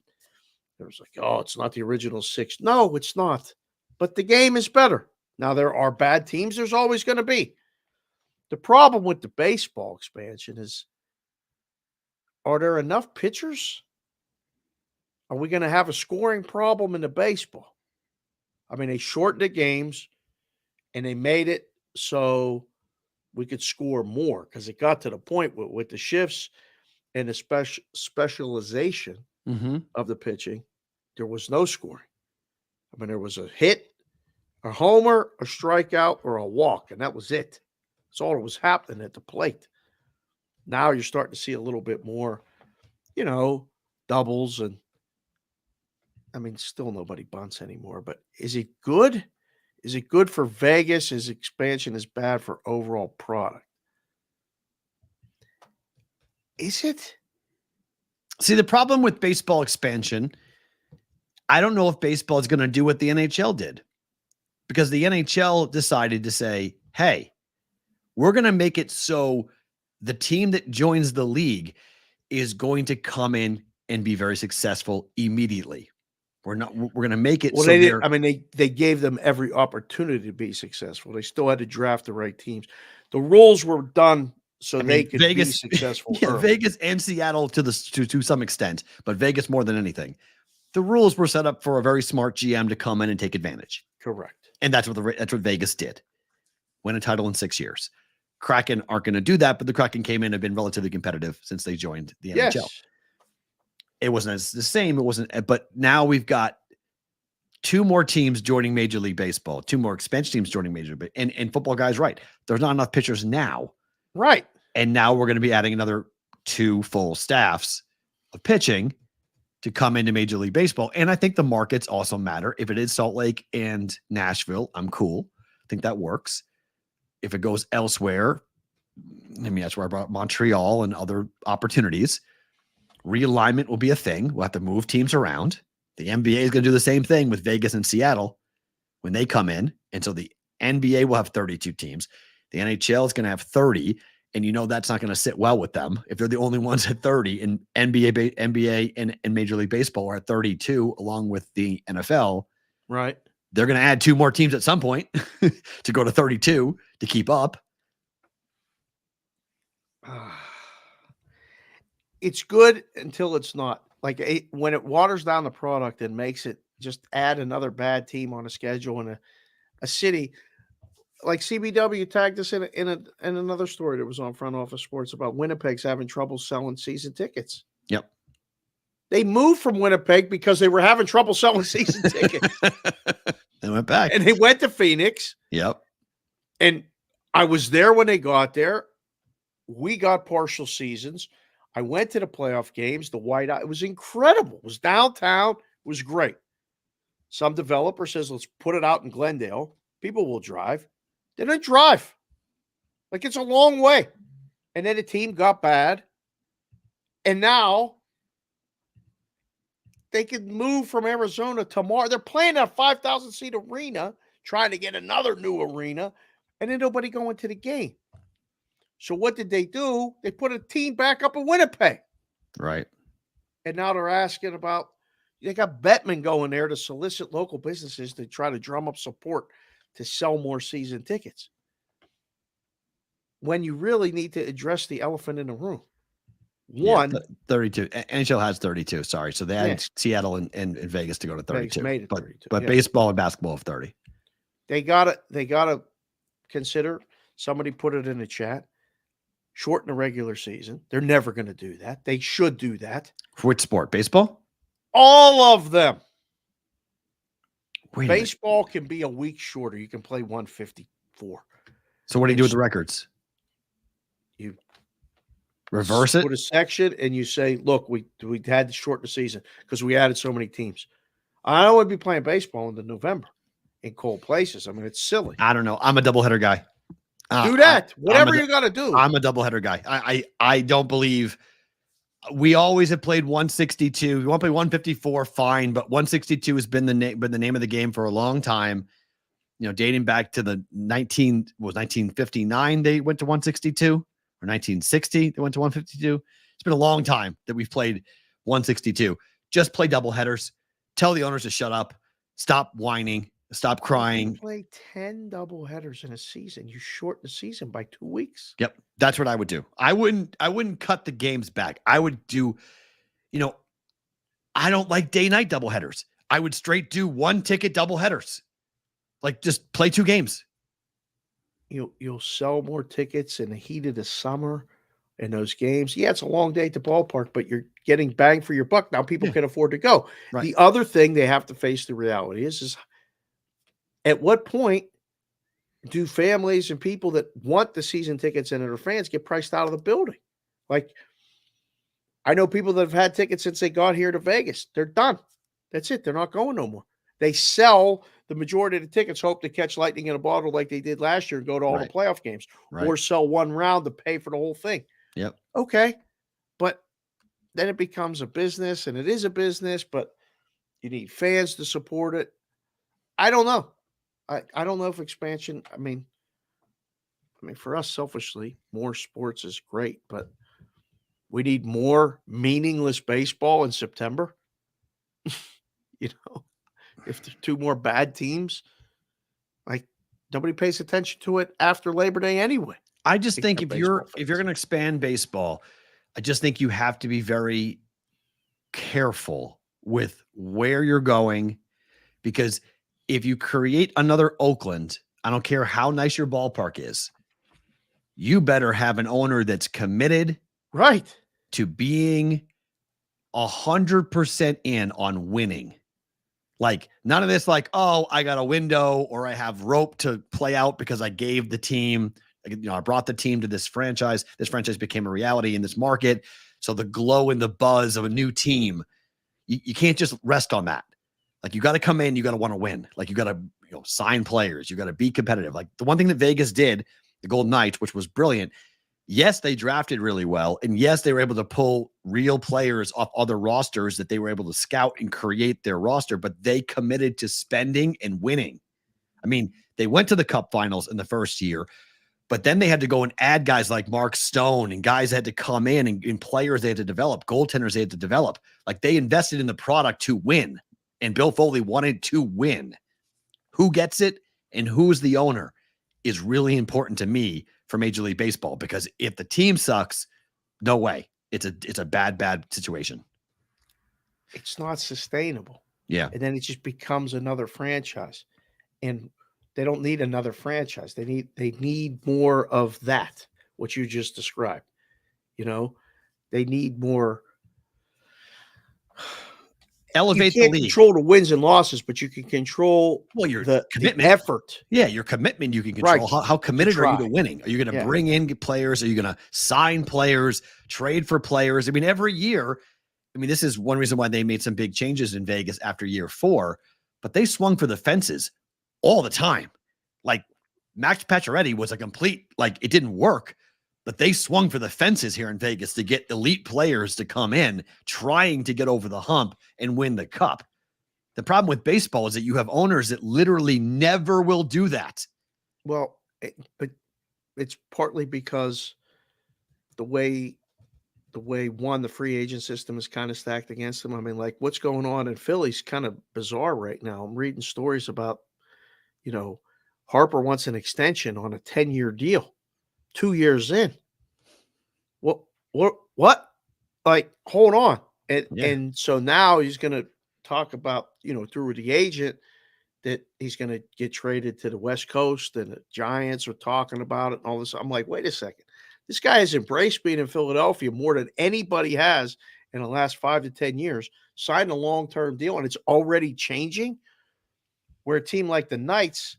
there was like, oh, it's not the original 6. No, it's not. But the game is better. Now there are bad teams. There's always going to be. The problem with the baseball expansion is, are there enough pitchers? Are we going to have a scoring problem in the baseball? I mean, they shortened the games and they made it so we could score more because it got to the point with the shifts and the specialization of the pitching, there was no scoring. I mean, there was a hit, a homer, a strikeout, or a walk, and that was it. That's all that was happening at the plate. Now you're starting to see a little bit more, doubles and I mean, still nobody bunts anymore, but is it good? Is it good for Vegas? Is expansion is bad for overall product? Is it? See, the problem with baseball expansion I don't know if baseball is going to do what the NHL did, because the NHL decided to say, hey, we're going to make it so the team that joins the league is going to come in and be very successful immediately. We're going to make it Well, so they did. I mean, they gave them every opportunity to be successful. They still had to draft the right teams. The rules were done so they could be successful. Yeah, Vegas and Seattle to some extent, but Vegas more than anything. The rules were set up for a very smart GM to come in and take advantage. Correct. And that's what Vegas did. Win a title in 6 years. Kraken aren't going to do that, but the Kraken came in and have been relatively competitive since they joined the NHL. It wasn't the same. It wasn't, but now we've got 2 more teams joining Major League Baseball, 2 more expansion teams joining Major League. And football guys, right? There's not enough pitchers now. Right. And now we're going to be adding another 2 full staffs of pitching to come into Major League Baseball. And I think the markets also matter. If it is Salt Lake and Nashville, I'm cool. I think that works. If it goes elsewhere, I mean, that's where I brought Montreal and other opportunities. Realignment will be a thing. We'll have to move teams around. The NBA is going to do the same thing with Vegas and Seattle when they come in. And so the NBA will have 32 teams. The NHL is going to have 30. And that's not going to sit well with them if they're the only ones at 30. And NBA and Major League Baseball are at 32, along with the NFL. Right. They're going to add 2 more teams at some point to go to 32 to keep up. It's good until it's not. Like when it waters down the product and makes it just add another bad team on a schedule in a city. Like CBW tagged us in another story that was on Front Office Sports about Winnipeg's having trouble selling season tickets. Yep. They moved from Winnipeg because they were having trouble selling season tickets. They went back. And they went to Phoenix. Yep. And I was there when they got there. We got partial seasons. I went to the playoff games, the whiteout. It was incredible. It was downtown. It was great. Some developer says, let's put it out in Glendale. People will drive. They didn't drive. Like, it's a long way. And then the team got bad. And now they could move from Arizona tomorrow. They're playing a 5,000-seat arena, trying to get another new arena, and then nobody going to the game. So what did they do? They put a team back up in Winnipeg. Right. And now they're asking about, they got Bettman going there to solicit local businesses to try to drum up support to sell more season tickets. When you really need to address the elephant in the room. 32. NHL has 32. Sorry. So they added Seattle and Vegas to go to 32. Made it 32. But baseball and basketball have 30. They gotta consider, somebody put it in the chat, shorten the regular season. They're never going to do that. They should do that. For which sport? Baseball? All of them. Baseball can be a week shorter. You can play 154. So what do you do with the records? You reverse it? Put a section and you say, look, we had to shorten the season because we added so many teams. I don't want to be playing baseball in November in cold places. I mean, it's silly. I don't know. I'm a doubleheader guy. Do that. Whatever you got to do. I'm a doubleheader guy. I don't believe we always have played 162. We want to play 154, fine, but 162 has been the name of the game for a long time. Dating back to the 1959, they went to 162, or 1960, they went to 152. It's been a long time that we've played 162. Just play doubleheaders. Tell the owners to shut up. Stop whining. Stop crying. You play 10 doubleheaders in a season. You shorten the season by 2 weeks. Yep. That's what I would do. I wouldn't cut the games back. I would do, I don't like day-night doubleheaders. I would straight do 1-ticket doubleheaders. Like, just play 2 games. You'll sell more tickets in the heat of the summer in those games. Yeah, it's a long day at the ballpark, but you're getting bang for your buck. Now people can afford to go. Right. The other thing they have to face the reality is at what point do families and people that want the season tickets and their fans get priced out of the building? Like, I know people that have had tickets since they got here to Vegas. They're done. That's it. They're not going no more. They sell the majority of the tickets, hope to catch lightning in a bottle like they did last year and go to all the playoff games, or sell one round to pay for the whole thing. Yep. Okay. But then it becomes a business, and it is a business, but You need fans to support it. I don't know. I don't know if expansion, I mean, for us selfishly, more sports is great, but we need more meaningless baseball in September. You know, if there's two more bad teams, like nobody pays attention to it after Labor Day anyway. I just think Except if you're baseball fans. going to expand baseball, I just think you have to be very careful with where you're going, because if you create another Oakland, I don't care how nice your ballpark is, you better have an owner that's committed Right. to being 100% in on winning. Like none of this, like, oh, I got a window or I have rope to play out because I gave the team, I brought the team to this franchise. This franchise became a reality in this market. So the glow and the buzz of a new team, you can't just rest on that. Like you got to come in, you got to want to win. Like you got to sign players. You got to be competitive. Like the one thing that Vegas did, the Golden Knights, which was brilliant. Yes, they drafted really well. And yes, they were able to pull real players off other rosters that they were able to scout and create their roster, but they committed to spending and winning. I mean, they went to the Cup Finals in the first year, but then they had to go and add guys like Mark Stone and guys had to come in and players they had to develop, goaltenders they had to develop. Like they invested in the product to win, and Bill Foley wanted to win. Who gets it and who's the owner is really important to me for Major League Baseball, because if the team sucks, no way. It's a bad situation. It's not sustainable. Yeah. And then it just becomes another franchise. And they don't need another franchise. They need more of that, what you just described. They need more. Elevate you can't the league. Control the wins and losses, but you can control your the commitment, the effort. Yeah, your commitment you can control. Right. How committed are you to winning? Are you going to bring in players? Are you going to sign players, trade for players? I mean, every year, this is one reason why they made some big changes in Vegas after year 4, but they swung for the fences all the time. Like Max Pacioretty was a complete, it didn't work, but they swung for the fences here in Vegas to get elite players to come in, trying to get over the hump and win the cup. The problem with baseball is that you have owners that literally never will do that. Well, but it's partly because the way the free agent system is kind of stacked against them. What's going on in Philly's kind of bizarre right now. I'm reading stories about, Harper wants an extension on a 10-year deal, 2 years in. What? Hold on. And so now he's going to talk about, through the agent, that he's going to get traded to the West Coast, and the Giants are talking about it and all this. I'm like, wait a second. This guy has embraced being in Philadelphia more than anybody has in the last 5 to 10 years, signed a long-term deal, and it's already changing, where a team like the Knights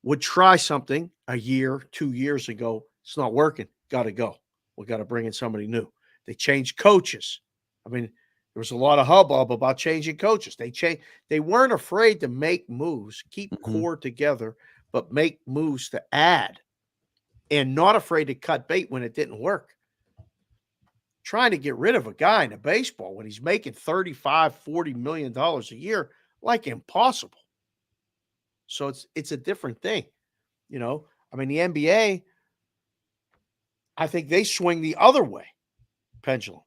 would try something a year, 2 years ago. It's not working. Got to go. We got to bring in somebody new. They changed coaches. There was a lot of hubbub about changing coaches. They weren't afraid to make moves, keep core together, but make moves to add, and not afraid to cut bait when it didn't work. Trying to get rid of a guy in a baseball when he's making $35-40 million a year, impossible. So it's a different thing. The NBA, I think they swing the other way, pendulum.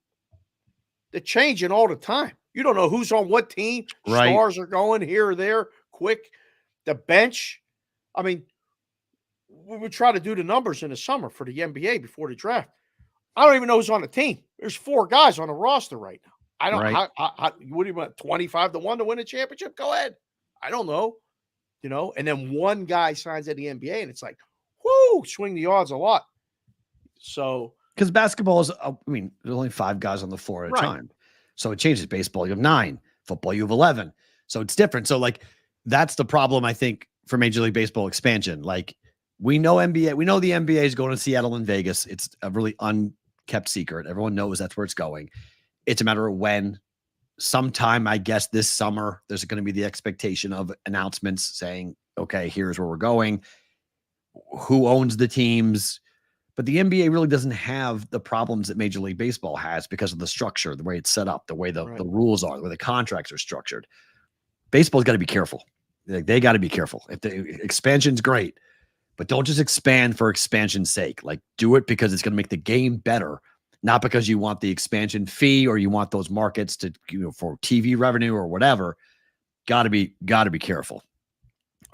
They're changing all the time. You don't know who's on what team. Right. Stars are going here or there, quick. The bench. We would try to do the numbers in the summer for the NBA before the draft. I don't even know who's on the team. There's 4 guys on the roster right now. I don't. Right. What do you want? 25-1 to win a championship? Go ahead. I don't know. And then one guy signs at the NBA, and it's like, whoo, swing the odds a lot. So, because basketball is, there's only 5 guys on the floor at a time. So it changes. Baseball, you have 9. Football, you have 11. So it's different. So that's the problem, I think, for Major League Baseball expansion. We know the NBA is going to Seattle and Vegas. It's a really unkept secret. Everyone knows that's where it's going. It's a matter of when. Sometime, I guess, this summer, there's going to be the expectation of announcements saying, okay, here's where we're going. Who owns the teams? But the NBA really doesn't have the problems that Major League Baseball has because of the structure, the way it's set up, the way the rules are, the way the contracts are structured. baseball's got to be careful. Like, they got to be careful. If the expansion's great, but don't just expand for expansion's sake. Like, do it because it's going to make the game better, not because you want the expansion fee or you want those markets to, for TV revenue or whatever. Got to be careful.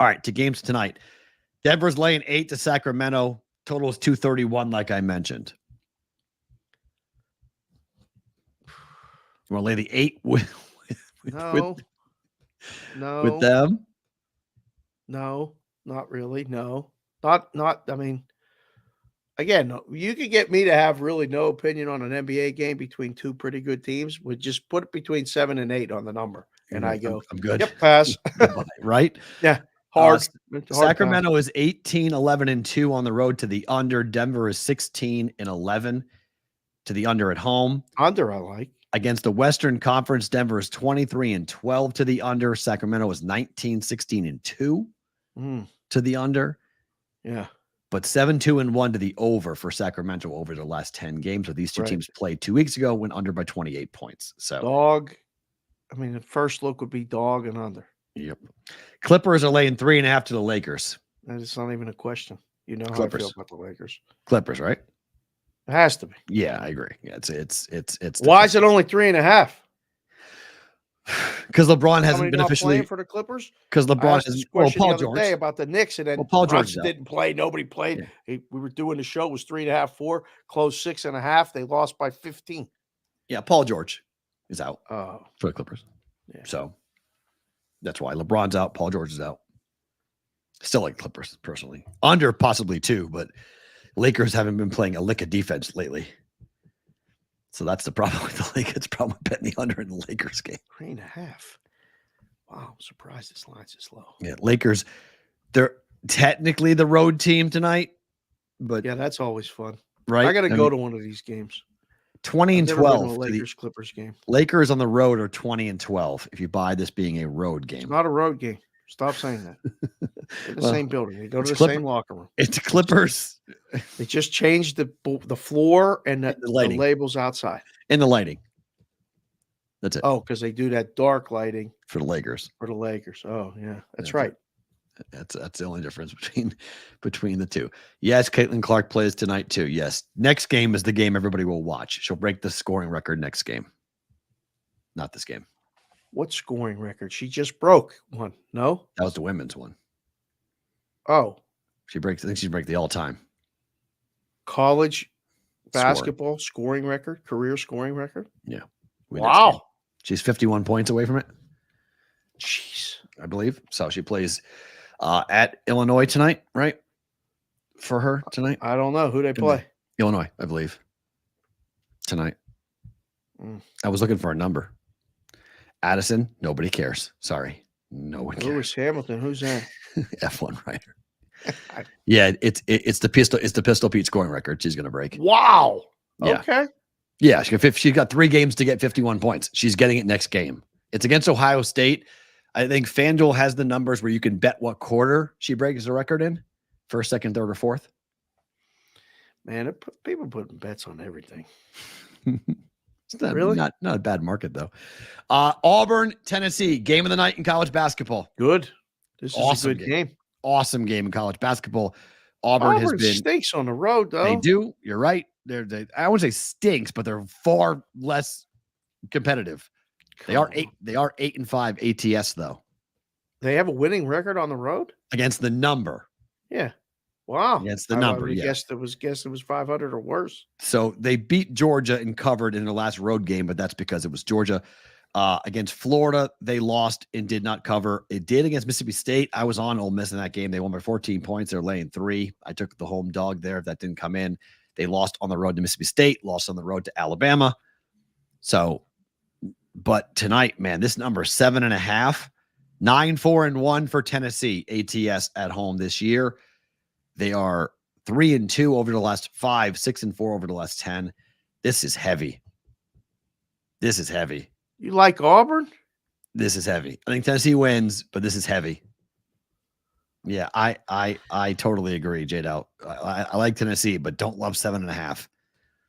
All right, to games tonight. Denver's laying 8 to Sacramento. Total is 231, like I mentioned. You want to lay the 8 with No, with them? no, not really. No, not. I mean, again, you could get me to have really no opinion on an NBA game between two pretty good teams. Would just put it between 7 and 8 on the number, and I go, I'm good. Yep, pass. Right? Yeah, hard. Sacramento is 18, 11, and 2 on the road to the under. Denver is 16 and 11 to the under at home. Under, I like. Against the Western Conference, Denver is 23 and 12 to the under. Sacramento is 19, 16, and 2 to the under. Yeah. But 7-2-1 to the over for Sacramento over the last 10 games. So these two teams played 2 weeks ago, went under by 28 points. So dog. I mean, the first look would be dog and under. Yep. Clippers are laying 3.5 to the Lakers. And it's not even a question. You know Clippers. how I feel about the Lakers. Clippers, right? It has to be. Yeah, I agree. Yeah, it's. Why is it only 3.5? Because LeBron hasn't been not officially playing for the Clippers. Because LeBron has. Well, Paul the other George day about the Knicks, and then Paul George didn't play. Nobody played. Yeah. We were doing the show. It was 3.5, 4, closed 6.5. They lost by 15. Yeah, Paul George is out Oh, for the Clippers. Yeah. So that's why LeBron's out. Paul George is out. Still like Clippers personally. Under possibly 2, but Lakers haven't been playing a lick of defense lately. So that's the problem with the Lakers. It's probably betting the under in the Lakers game. 3.5. Wow, I'm surprised this line's this low. Yeah, Lakers, they're technically the road team tonight, but Yeah, that's always fun. right. I got to go to one of these games. 20 and I've never been to 12. a to the Lakers Clippers game. Lakers on the road are 20 and 12. If you buy this being a road It's game, not a road game. Stop saying that. They're in the Well, same building. They go to the Clipper- same locker room. it's Clippers They just changed the floor and the lighting. labels outside. in the lighting. That's it Oh, because they do that dark lighting for the Lakers. for the Lakers. Oh, yeah, that's Yeah, right. That's the only difference between the two. Yes, Caitlin Clark plays tonight too. Yes, next game is the game everybody will watch. She'll break the scoring record next game. Not this game. What scoring record? She just broke one. No? That was the women's one. Oh, I think she'd break the all-time college scoring. basketball scoring record, career scoring record. We next Wow. game. She's 51 points away from it, Jeez. I believe. So she plays at Illinois tonight, right? For her tonight, I don't know who they play. Illinois, I believe. Tonight. Mm. I was looking for a number. Addison, nobody cares. Sorry. No one cares. Lewis Hamilton. Who's that? F1 writer. Yeah, it's the Pistol Pete scoring record she's going to break. Wow. Yeah. Okay. Yeah, she got 3 games to get 51 points. She's getting it next game. It's against Ohio State. I think FanDuel has the numbers where you can bet what quarter she breaks the record in. First, second, third, or fourth. Man, people putting bets on everything. It's not, Really? not a bad market, though. Auburn, Tennessee, game of the night in college basketball. Good. This is Awesome a good game. Awesome game in college basketball. Auburn has been. stinks on the road, though. They do. You're right. I wouldn't say stinks, but they're far less competitive. They are 8-5 ATS though. They have a winning record on the road Against the number. Yeah. Wow. Against the number, yeah. Guessed it was 500 or worse. So they beat Georgia and covered in their last road game, but that's because it was Georgia. Against Florida, they lost and did not cover. It did against Mississippi State. I was on Ole Miss in that game. They won by 14 points. They're laying 3. I took the home dog there. That didn't come in. They lost on the road to Mississippi State, lost on the road to Alabama. So, but tonight, man, this number is 7.5, 9-4-1 for Tennessee ATS at home this year. They are 3-2 over the last 5, 6-4 over the last 10. This is heavy. This is heavy. You like Auburn? This is heavy. I think Tennessee wins, but this is heavy. Yeah, I totally agree, J-Doubt. I like Tennessee, but don't love 7.5.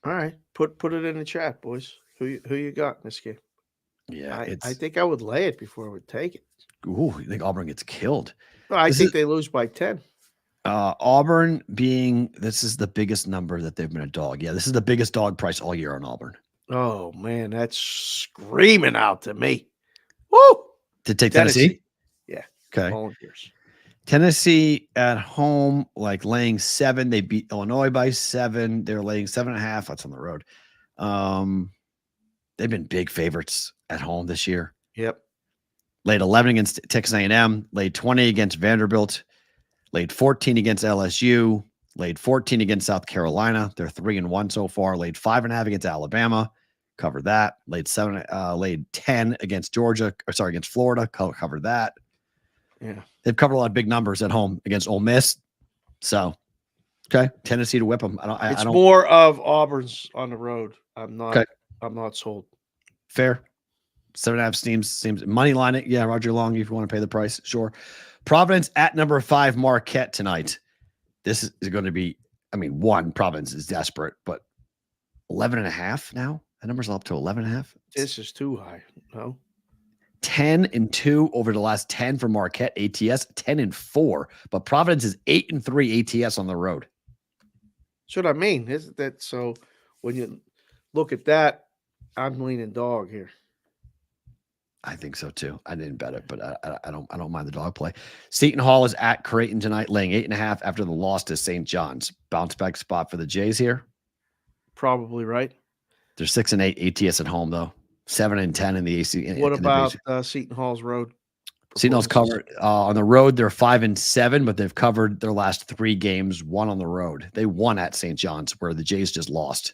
All right. Put it in the chat, boys. Who you got in this game? Yeah, I think I would lay it before I would take it. Ooh, you think Auburn gets killed? Well, I think they lose by 10. Auburn this is the biggest number that they've been a dog. Yeah, this is the biggest dog price all year on Auburn. Oh, man, that's screaming out to me. Woo! To take Tennessee? Yeah. Okay. Volunteers. Tennessee at home, like laying 7. They beat Illinois by 7. They're laying 7.5. That's on the road. They've been big favorites at home this year. Yep. Laid 11 against Texas A&M. Laid 20 against Vanderbilt. Laid 14 against LSU. Laid 14 against South Carolina. They're 3-1 so far. Laid 5.5 against Alabama. Covered that. Laid 10 against against Florida. Covered that. Yeah. They've covered a lot of big numbers at home against Ole Miss. So, okay, Tennessee to whip them. It's more of Auburn's on the road. I'm not sold. Fair. 7.5 seems money line it. Yeah, Roger Long, if you want to pay the price, sure. Providence at number 5 Marquette tonight. This is going to be, Providence is desperate, but 11.5 now. That number's up to 11.5. This is too high. No. 10-2 over the last 10 for Marquette ATS, 10-4, but Providence is 8-3 ATS on the road. That's what I mean. Isn't that so? When you look at that, I'm leaning dog here. I think so too. I didn't bet it, but I don't mind the dog play. Seton Hall is at Creighton tonight, laying 8.5 after the loss to St. John's. Bounce back spot for the Jays here. Probably right. They're 6-8 ATS at home though. 7-10 in the AC. What about Seton Hall's road? Seton Hall's covered on the road. They're 5-7, but they've covered their last 3 games, 1 on the road. They won at St. John's, where the Jays just lost.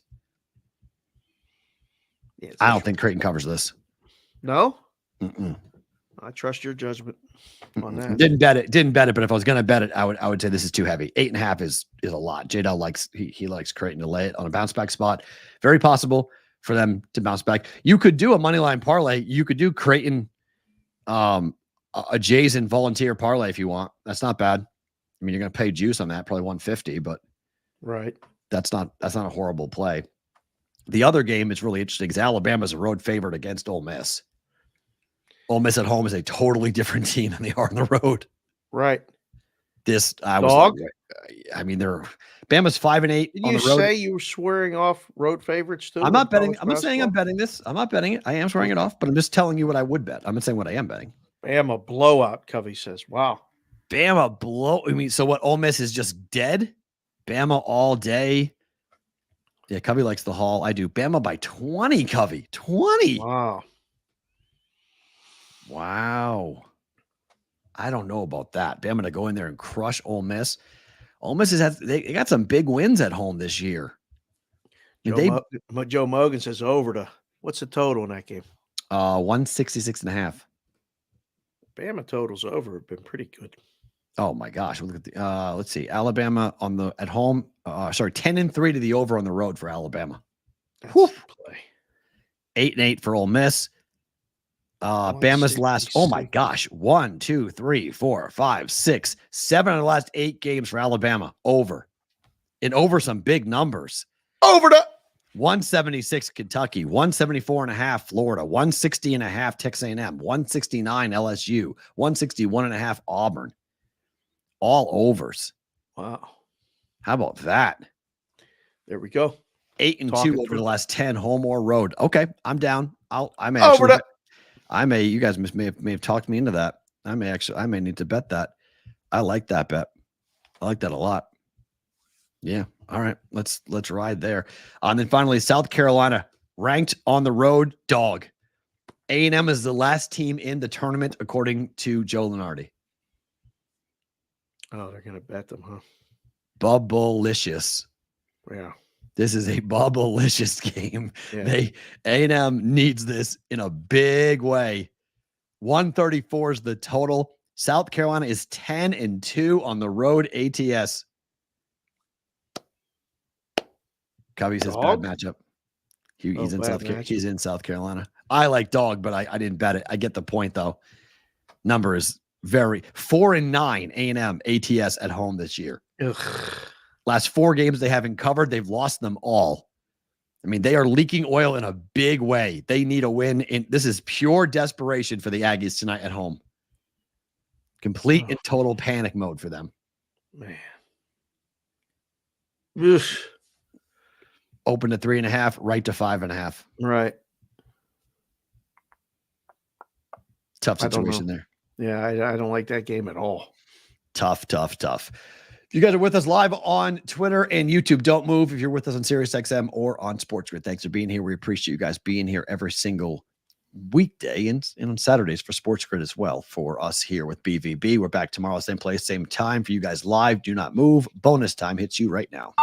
Yeah, I don't think Creighton covers this. No. I trust your judgment on that. Didn't bet it. But if I was going to bet it, I would say this is too heavy. 8.5 is a lot. J-Dell likes Creighton to lay it on a bounce back spot. Very possible for them to bounce back. You could do a money line parlay. You could do Creighton, a Jays and Volunteer parlay if you want. That's not bad. You're going to pay juice on that, probably 150, but right. That's not a horrible play. The other game is really interesting because Alabama's a road favorite against Ole Miss. Ole Miss at home is a totally different team than they are on the road. Right. Bama's 5-8 Did on you the road. say you were swearing off road favorites too? I'm not betting. I'm not saying I'm betting this. I'm not betting it. I am swearing it off, but I'm just telling you what I would bet. I'm not saying what I am betting. Bama blowout, Covey says. Wow. Bama so what, Ole Miss is just dead? Bama all day. Yeah, Covey likes the haul. I do. Bama by 20, Covey. 20. Wow. I don't know about that. Bama to go in there and crush Ole Miss. Ole Miss they got some big wins at home this year. Joe Mogan says what's the total in that game? 166.5. Bama totals over have been pretty good. Oh my gosh. Look at the let's see. Alabama at home. 10-3 to the over on the road for Alabama. Play. 8-8 for Ole Miss. Bama's last, oh my gosh, 1, 2, 3, 4, 5, 6, 7 of the last 8 games for Alabama over. And over some big numbers. Over to 176 Kentucky, 174.5 Florida, 160.5 Texas A&M, 169 LSU, 161.5 Auburn. All overs. Wow. How about that? There we go. 8-2 over the last 10, home or road. Okay, I'm down. You guys may have talked me into that. I may need to bet that. I like that bet. I like that a lot. Yeah. All right. Let's ride there. And then finally, South Carolina ranked on the road dog. A&M is the last team in the tournament, according to Joe Lunardi. Oh, they're going to bet them, huh? Bubblicious. Yeah. This is a bubblicious game. Yeah. A&M needs this in a big way. 134 is the total. South Carolina is 10-2 on the road ATS. Covey says bad matchup. He's in South Carolina. I like dog, but I didn't bet it. I get the point though. Number is 4-9 A&M ATS at home this year. Ugh. Last 4 games they haven't covered. They've lost them all. I mean, they are leaking oil in a big way. They need a win. And this is pure desperation for the Aggies tonight at home. Complete and total panic mode for them. Man. Open to 3.5, right to 5.5. Right. Tough situation there. Yeah, I don't like that game at all. Tough. If you guys are with us live on Twitter and YouTube, don't move. If you're with us on SiriusXM or on SportsGrid, thanks for being here. We appreciate you guys being here every single weekday and on Saturdays for SportsGrid as well for us here with BVB. We're back tomorrow, same place, same time for you guys live. Do not move. Bonus time hits you right now.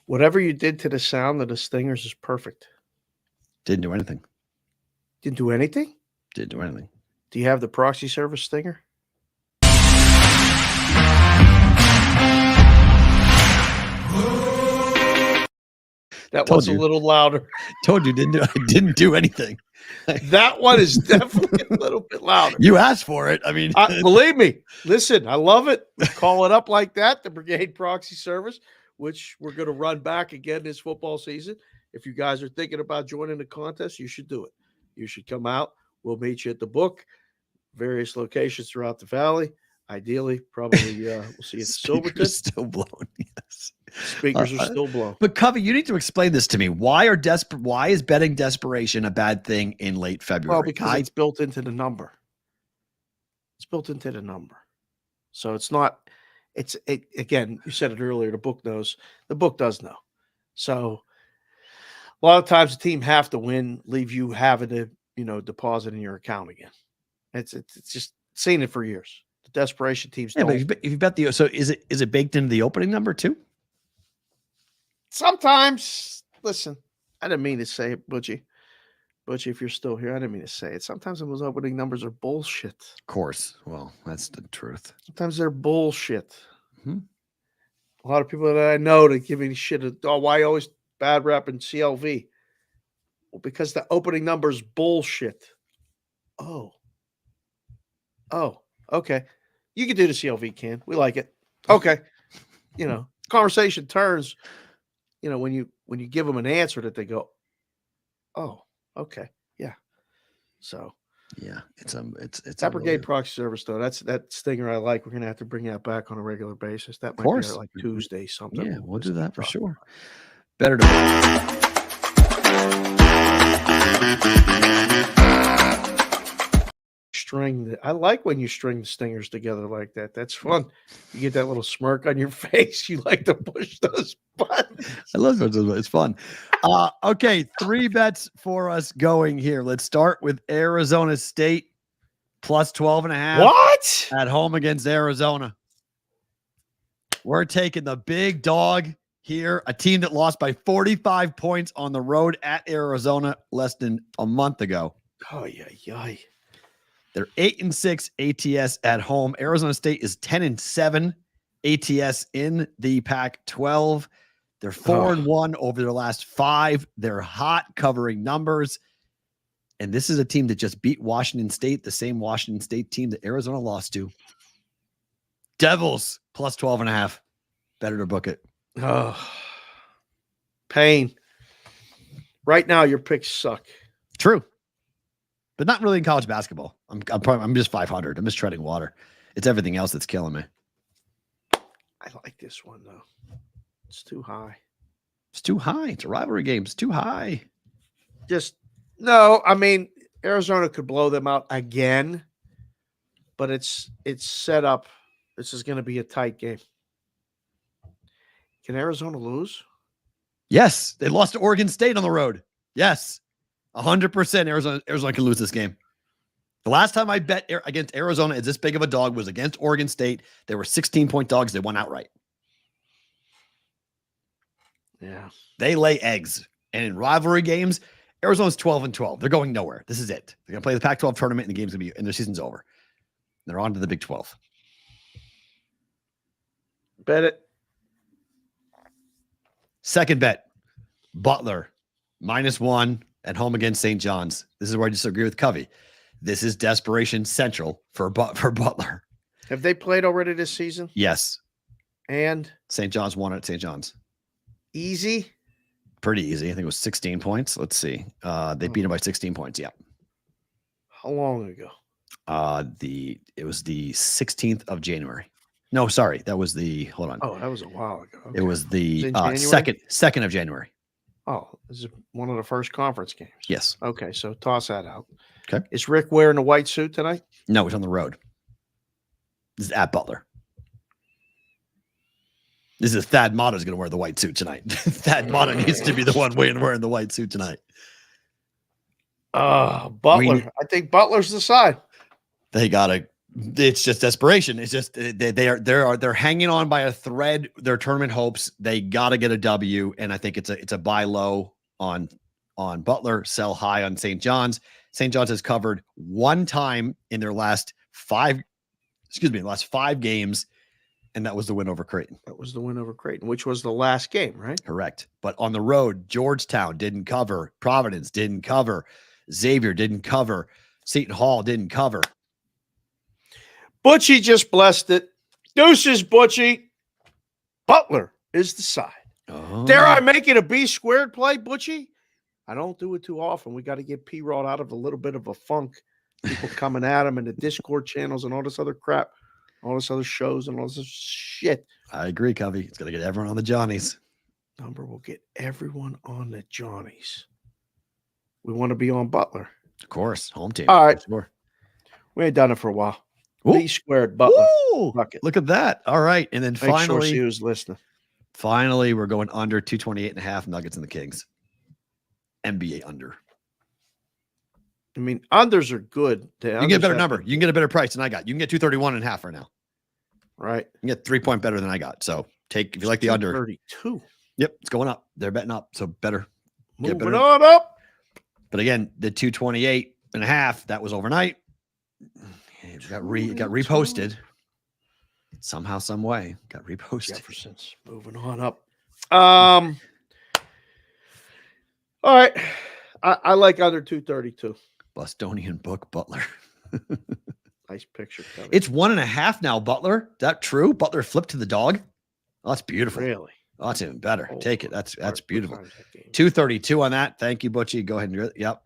Whatever you did to the sound of the Stingers is perfect. Didn't do anything. Didn't do anything? Didn't do anything. Do you have the proxy service stinger? That was a little louder. Told you I didn't do anything. That one is definitely a little bit louder. You asked for it. I mean, believe me. Listen, I love it. We call it up like that, the Brigade Proxy Service, which we're going to run back again this football season. If you guys are thinking about joining the contest, you should do it. You should come out. We'll meet you at the book, various locations throughout the valley. Ideally, probably we'll see you at Silverton. Still blown, yes. Speakers are still blown. But Covey, you need to explain this to me. Why is betting desperation a bad thing in late February? Well, because it's built into the number. It's built into the number. So it's not, again, you said it earlier, the book knows. The book does know. So a lot of times the team have to win, leave you having to, deposit in your account again. It's just seen it for years. The desperation teams don't. But if you bet so is it baked into the opening number too? Sometimes, listen, I didn't mean to say it, Butchie. Butchie, if you're still here, I didn't mean to say it. Sometimes those opening numbers are bullshit. Of course. Well, that's the truth. Sometimes they're bullshit. Mm-hmm. A lot of people that I know that give me shit. Why always bad rep in CLV? Well, because the opening number is bullshit. Oh, okay. You can do the CLV, can. We like it. Okay. Conversation turns, when you give them an answer that they go, oh, okay. Yeah. So yeah, it's that Brigade Proxy Service though. That's that stinger I like. We're gonna have to bring that back on a regular basis. That might be like Tuesday something. Yeah, we'll do that for sure. Better to string. I like when you string the stingers together like that. That's fun. You get that little smirk on your face. You like to push those buttons. I love it. It's fun. Okay, 3 bets for us going here. Let's start with Arizona State plus 12.5. What? At home against Arizona. We're taking the big dog here, a team that lost by 45 points on the road at Arizona less than a month ago. Oh, yeah. They're 8-6 ATS at home. Arizona State is 10-7 ATS in the Pac-12. They're 4-1 over their last 5. They're hot covering numbers. And this is a team that just beat Washington State, the same Washington State team that Arizona lost to. Devils plus 12.5. Better to book it. Oh, pain. Right now, your picks suck. True. But not really in college basketball. I'm just 500. I'm just treading water. It's everything else that's killing me. I like this one though. It's too high. It's too high. It's a rivalry game. It's too high. No. I mean, Arizona could blow them out again, but it's set up. This is going to be a tight game. Can Arizona lose? Yes, they lost to Oregon State on the road. Yes. 100% Arizona can lose this game. The last time I bet against Arizona is this big of a dog was against Oregon State. They were 16-point dogs. They won outright. Yeah. They lay eggs. And in rivalry games, Arizona's 12-12. They're going nowhere. This is it. They're going to play the Pac-12 tournament and the game's going to be, and their season's over. They're on to the Big 12. Bet it. Second bet, Butler, -1 at home against St. John's. This is where I disagree with Covey. This is desperation central for Butler. Have they played already this season? Yes. And St. John's won at St. John's. easy. Pretty easy. I think it was 16 points. Let's see. They beat him by 16 points. Yeah. How long ago? It was the 16th of January. No, sorry. That was hold on. Oh, that was a while ago. It was the in January? second of January. Oh, this is one of the first conference games. Yes. Okay, so toss that out. Okay. Is Rick wearing a white suit tonight? No, he's on the road. This is at Butler. This is Thad Mata's going to wear the white suit tonight. Thad Mata needs to be the one wearing the white suit tonight. Butler. I think Butler's the side. They gotta. It's just desperation. It's just they're hanging on by a thread. Their tournament hopes. They gotta get a W, and I think it's a buy low on Butler, sell high on St. John's. St. John's has covered one time in their last five games, and that was the win over Creighton. That was the win over Creighton, which was the last game, right? Correct. But on the road, Georgetown didn't cover. Providence didn't cover. Xavier didn't cover. Seton Hall didn't cover. Butchie just blessed it. Deuces, Butchie. Butler is the side. Oh. Dare I make it a B squared play, Butchie? I don't do it too often. We got to get P-Rod out of a little bit of a funk. People coming at him in the Discord channels and all this other crap, all this other shows and all this shit. I agree, Covey. It's going to get everyone on the Johnnies. Number will get everyone on the Johnnies. We want to be on Butler. Of course. Home team. All right. Sure. We ain't done it for a while. Ooh. B squared Butler. Ooh, Bucket. look at that. All right. And then Make sure finally, she was listening. finally, we're going under 228.5 Nuggets and the Kings. NBA under. I mean, unders are good. You can get a better number. You can get a better price than I got. You can get 231.5 right now. Right. You can get 3 point better than I got. So if you like the under. 32. Yep. It's going up. They're betting up. So better. Get Moving better. on up. But again, the 228.5, that was overnight. It got reposted. Somehow, some way. Got reposted. Jefferson's moving on up. All right. I like under 232. Bostonian book Butler. Nice picture. Kevin. It's 1.5 now, Butler. Is that true? Butler flipped to the dog. Oh, that's beautiful. Really. Oh, that's even better. Oh, Take it. That's beautiful. times that game. 232 on that. Thank you, Butchie. Go ahead and yep.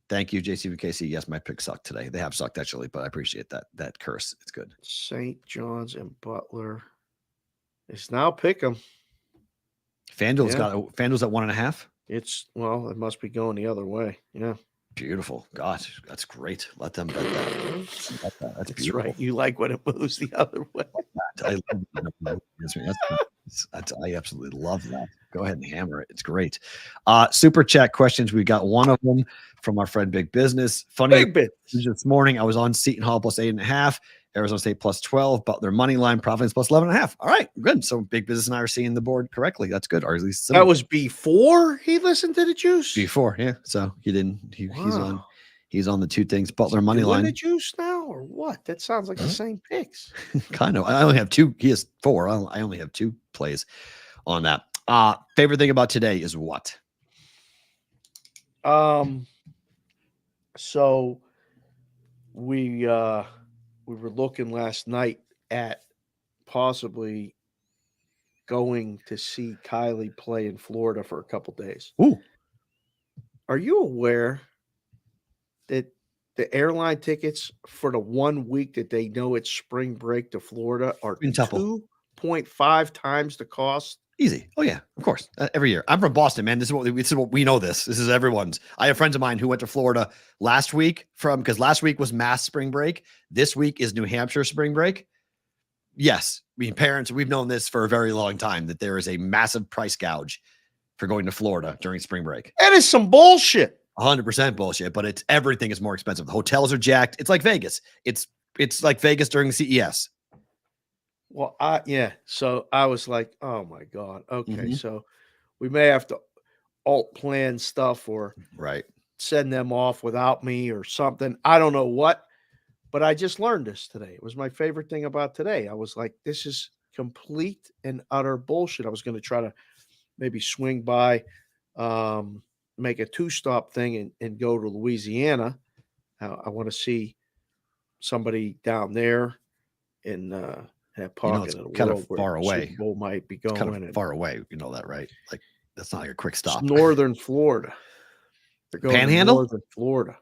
Thank you, JCVKC. Yes, my picks sucked today. They have sucked actually, but I appreciate that curse. It's good. St. John's and Butler. It's now pick 'em. FanDuel's Yeah. FanDuel's at 1.5. It must be going the other way. Yeah. Beautiful. God, that's great. Let them bet that. That's That's beautiful. right. You like when it moves the other way. I absolutely love that. Go ahead and hammer it. It's great. Super chat questions. We got one of them from our friend Big Business. Funny Big bit. this morning. I was on Seton Hall plus 8.5, Arizona State plus 12, Butler money line, Providence plus 11.5. All right, good. So Big Business and I are seeing the board correctly. That's good. Or at least That was before he listened to the juice. before. Yeah. So he didn't. Wow. He's on the two things. Butler money Doing line. the juice now or what? That sounds like the same picks. Kind of. I only have two. He has four. I only have two plays on that. Favorite thing about today is what? So we were looking last night at possibly going to see Kylie play in Florida for a couple days. Ooh. Are you aware that the airline tickets for the 1 week that they know it's spring break to Florida are Quintuple. 2.5 times the cost? Easy. Oh yeah, of course. Every year. I'm from Boston, man. This is what we know. This is everyone's. I have friends of mine who went to Florida last week because last week was mass spring break. This week is New Hampshire spring break. Yes, I mean parents. We've known this for a very long time that there is a massive price gouge for going to Florida during spring break. That is some bullshit. 100% bullshit, but everything is more expensive. The hotels are jacked. It's like Vegas. It's like Vegas during CES. Well, so I was like, oh my God. Okay. Mhm. So we may have to alt plan stuff or Right. send them off without me or something. I don't know what, but I just learned this today. It was my favorite thing about today. I was like, this is complete and utter bullshit. I was going to try to maybe swing by, make a 2-stop thing and go to Louisiana. I want to see somebody down there in that You know, pocket it's of the kind world of where far the away. Super Bowl might be It's going. kind of And far away. You know that, right? Like that's not like a quick it's stop. northern Florida. They're going to Panhandle? northern Florida.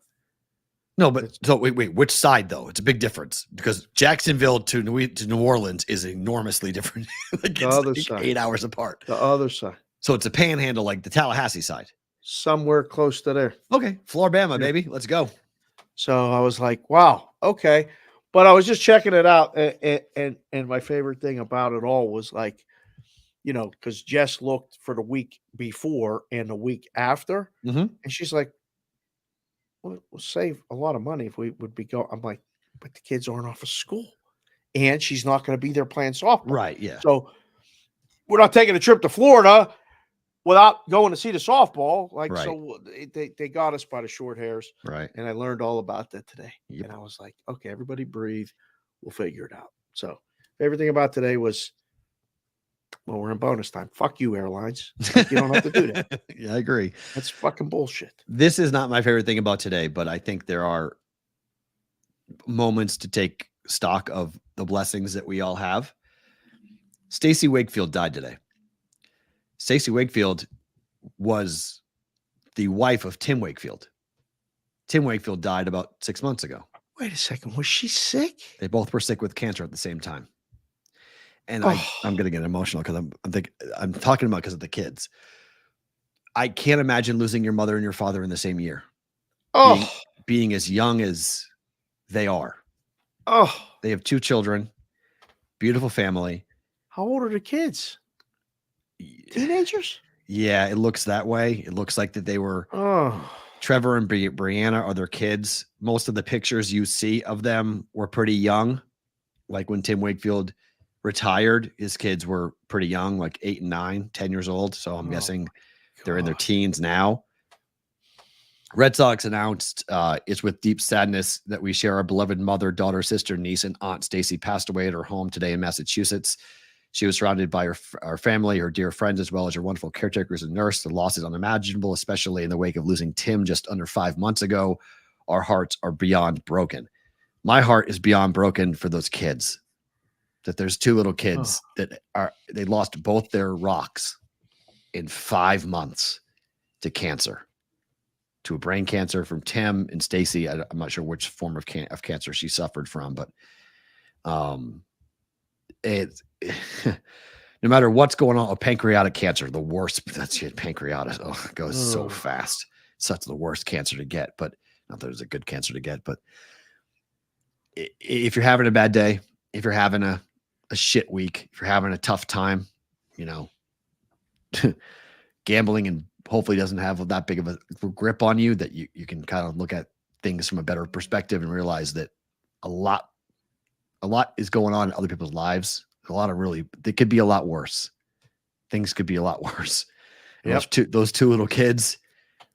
No, but It's- so wait, which side though? It's a big difference because Jacksonville to New Orleans is enormously different. Like The it's other like side. 8 hours apart. The other side. So it's a panhandle like the Tallahassee side. Somewhere close to there. Okay, Floribama, Yeah. baby. Let's go. So I was like, wow, okay. But I was just checking it out. And my favorite thing about it all was like, you know, because Jess looked for the week before and the week after. Mhm. And she's like, we'll save a lot of money if we would be going. I'm like, but the kids aren't off of school. And she's not going to be there playing softball. Right, yeah. So we're not taking a trip to Florida without going to see the softball. Like, Right. so they got us by the short hairs. Right. And I learned all about that today. Yep. And I was like, okay, everybody breathe. We'll figure it out. So everything about today was, well, we're in bonus time. Fuck you, airlines. Like, you don't have to do that. Yeah, I agree. That's fucking bullshit. This is not my favorite thing about today, but I think there are moments to take stock of the blessings that we all have. Stacey Wakefield died today. Stacey Wakefield was the wife of Tim Wakefield. Tim Wakefield died about 6 months ago. Wait a second. Was she sick? They both were sick with cancer at the same time. And Oh. I'm going to get emotional because I'm talking about because of the kids. I can't imagine losing your mother and your father in the same year. Oh, Being as young as they are. oh. They have 2 children, beautiful family. How old are the kids? Teenagers? Yeah, it looks that way. It looks like that they were Oh, Trevor and Brianna are their kids. Most of the pictures you see of them were pretty young. Like when Tim Wakefield retired, his kids were pretty young, like 8 and 9, 10 years old. So I'm guessing they're in their teens now. Red Sox announced it's with deep sadness that we share our beloved mother, daughter, sister, niece, and aunt Stacy passed away at her home today in Massachusetts. She was surrounded by her family, her dear friends, as well as her wonderful caretakers and nurse. The loss is unimaginable, especially in the wake of losing Tim just under 5 months ago. Our hearts are beyond broken. My heart is beyond broken for those kids. That there's 2 little kids they lost both their rocks in 5 months to cancer, to a brain cancer from Tim and Stacy. I'm not sure which form of cancer she suffered from, but no matter what's going on, pancreatic cancer, the worst. That's it. Pancreatic. Oh, it goes so fast. Such the worst cancer to get, but not that there's a good cancer to get. But if you're having a bad day, if you're having a shit week, if you're having a tough time, you know, gambling and hopefully doesn't have that big of a grip on you, that you can kind of look at things from a better perspective and realize that a lot is going on in other people's lives. They could be a lot worse. Things could be a lot worse. And those two little kids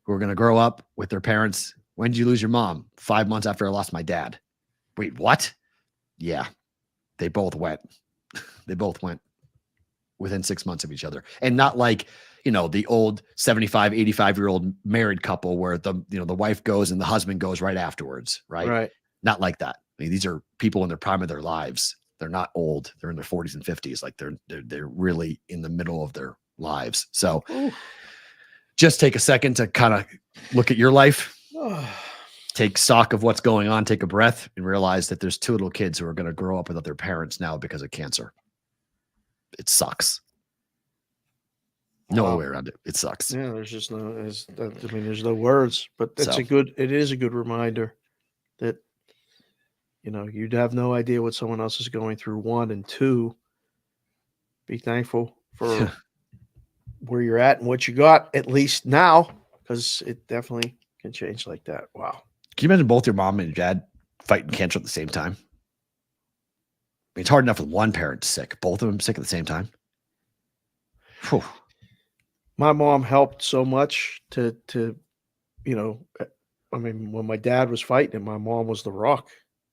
who are going to grow up with their parents. When did you lose your mom? 5 months after I lost my dad. Wait, what? Yeah, they both went. They both went within 6 months of each other. And not like, you know, the old 75, 85-year-old married couple where the wife goes and the husband goes right afterwards, right? right. Not like that. I mean, these are people in the prime of their lives. They're not old. They're in their 40s and 50s. Like they're really in the middle of their lives. So just take a second to kind of look at your life, take stock of what's going on, take a breath, and realize that there's 2 little kids who are going to grow up without their parents now because of cancer. It sucks. No way around it. It sucks. Yeah, there's no words, but it is a good reminder that, you know, you'd have no idea what someone else is going through, 1, and 2, be thankful for where you're at and what you got, at least now, because it definitely can change like that. Wow. Can you imagine both your mom and your dad fighting cancer at the same time? I mean, it's hard enough with one parent sick. Both of them sick at the same time. Whew. My mom helped so much to, you know, I mean, when my dad was fighting it, my mom was the rock.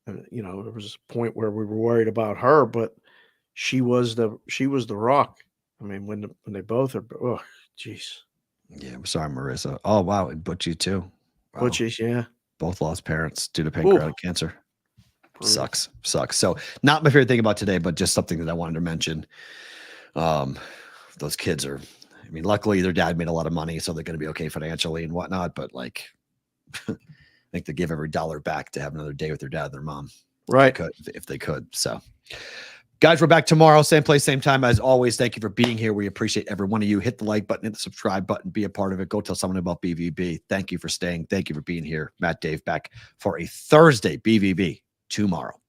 And, you know, there was a point where we were worried about her, but she was the rock. I mean, when they both are, oh, jeez. Yeah, I'm sorry, Marissa. Oh, wow. And Butchie too. Wow. Butchies, yeah. Both lost parents due to pancreatic cancer. Sucks. So not my favorite thing about today, but just something that I wanted to mention. Those kids are, I mean, luckily their dad made a lot of money, so they're going to be okay financially and whatnot. But like, I think they give every dollar back to have another day with their dad and their mom. Right. If they could. So guys, we're back tomorrow. Same place, same time. As always, thank you for being here. We appreciate every one of you. Hit the like button, hit the subscribe button, be a part of it. Go tell someone about BVB. Thank you for staying. Thank you for being here. Matt, Dave back for a Thursday BVB tomorrow.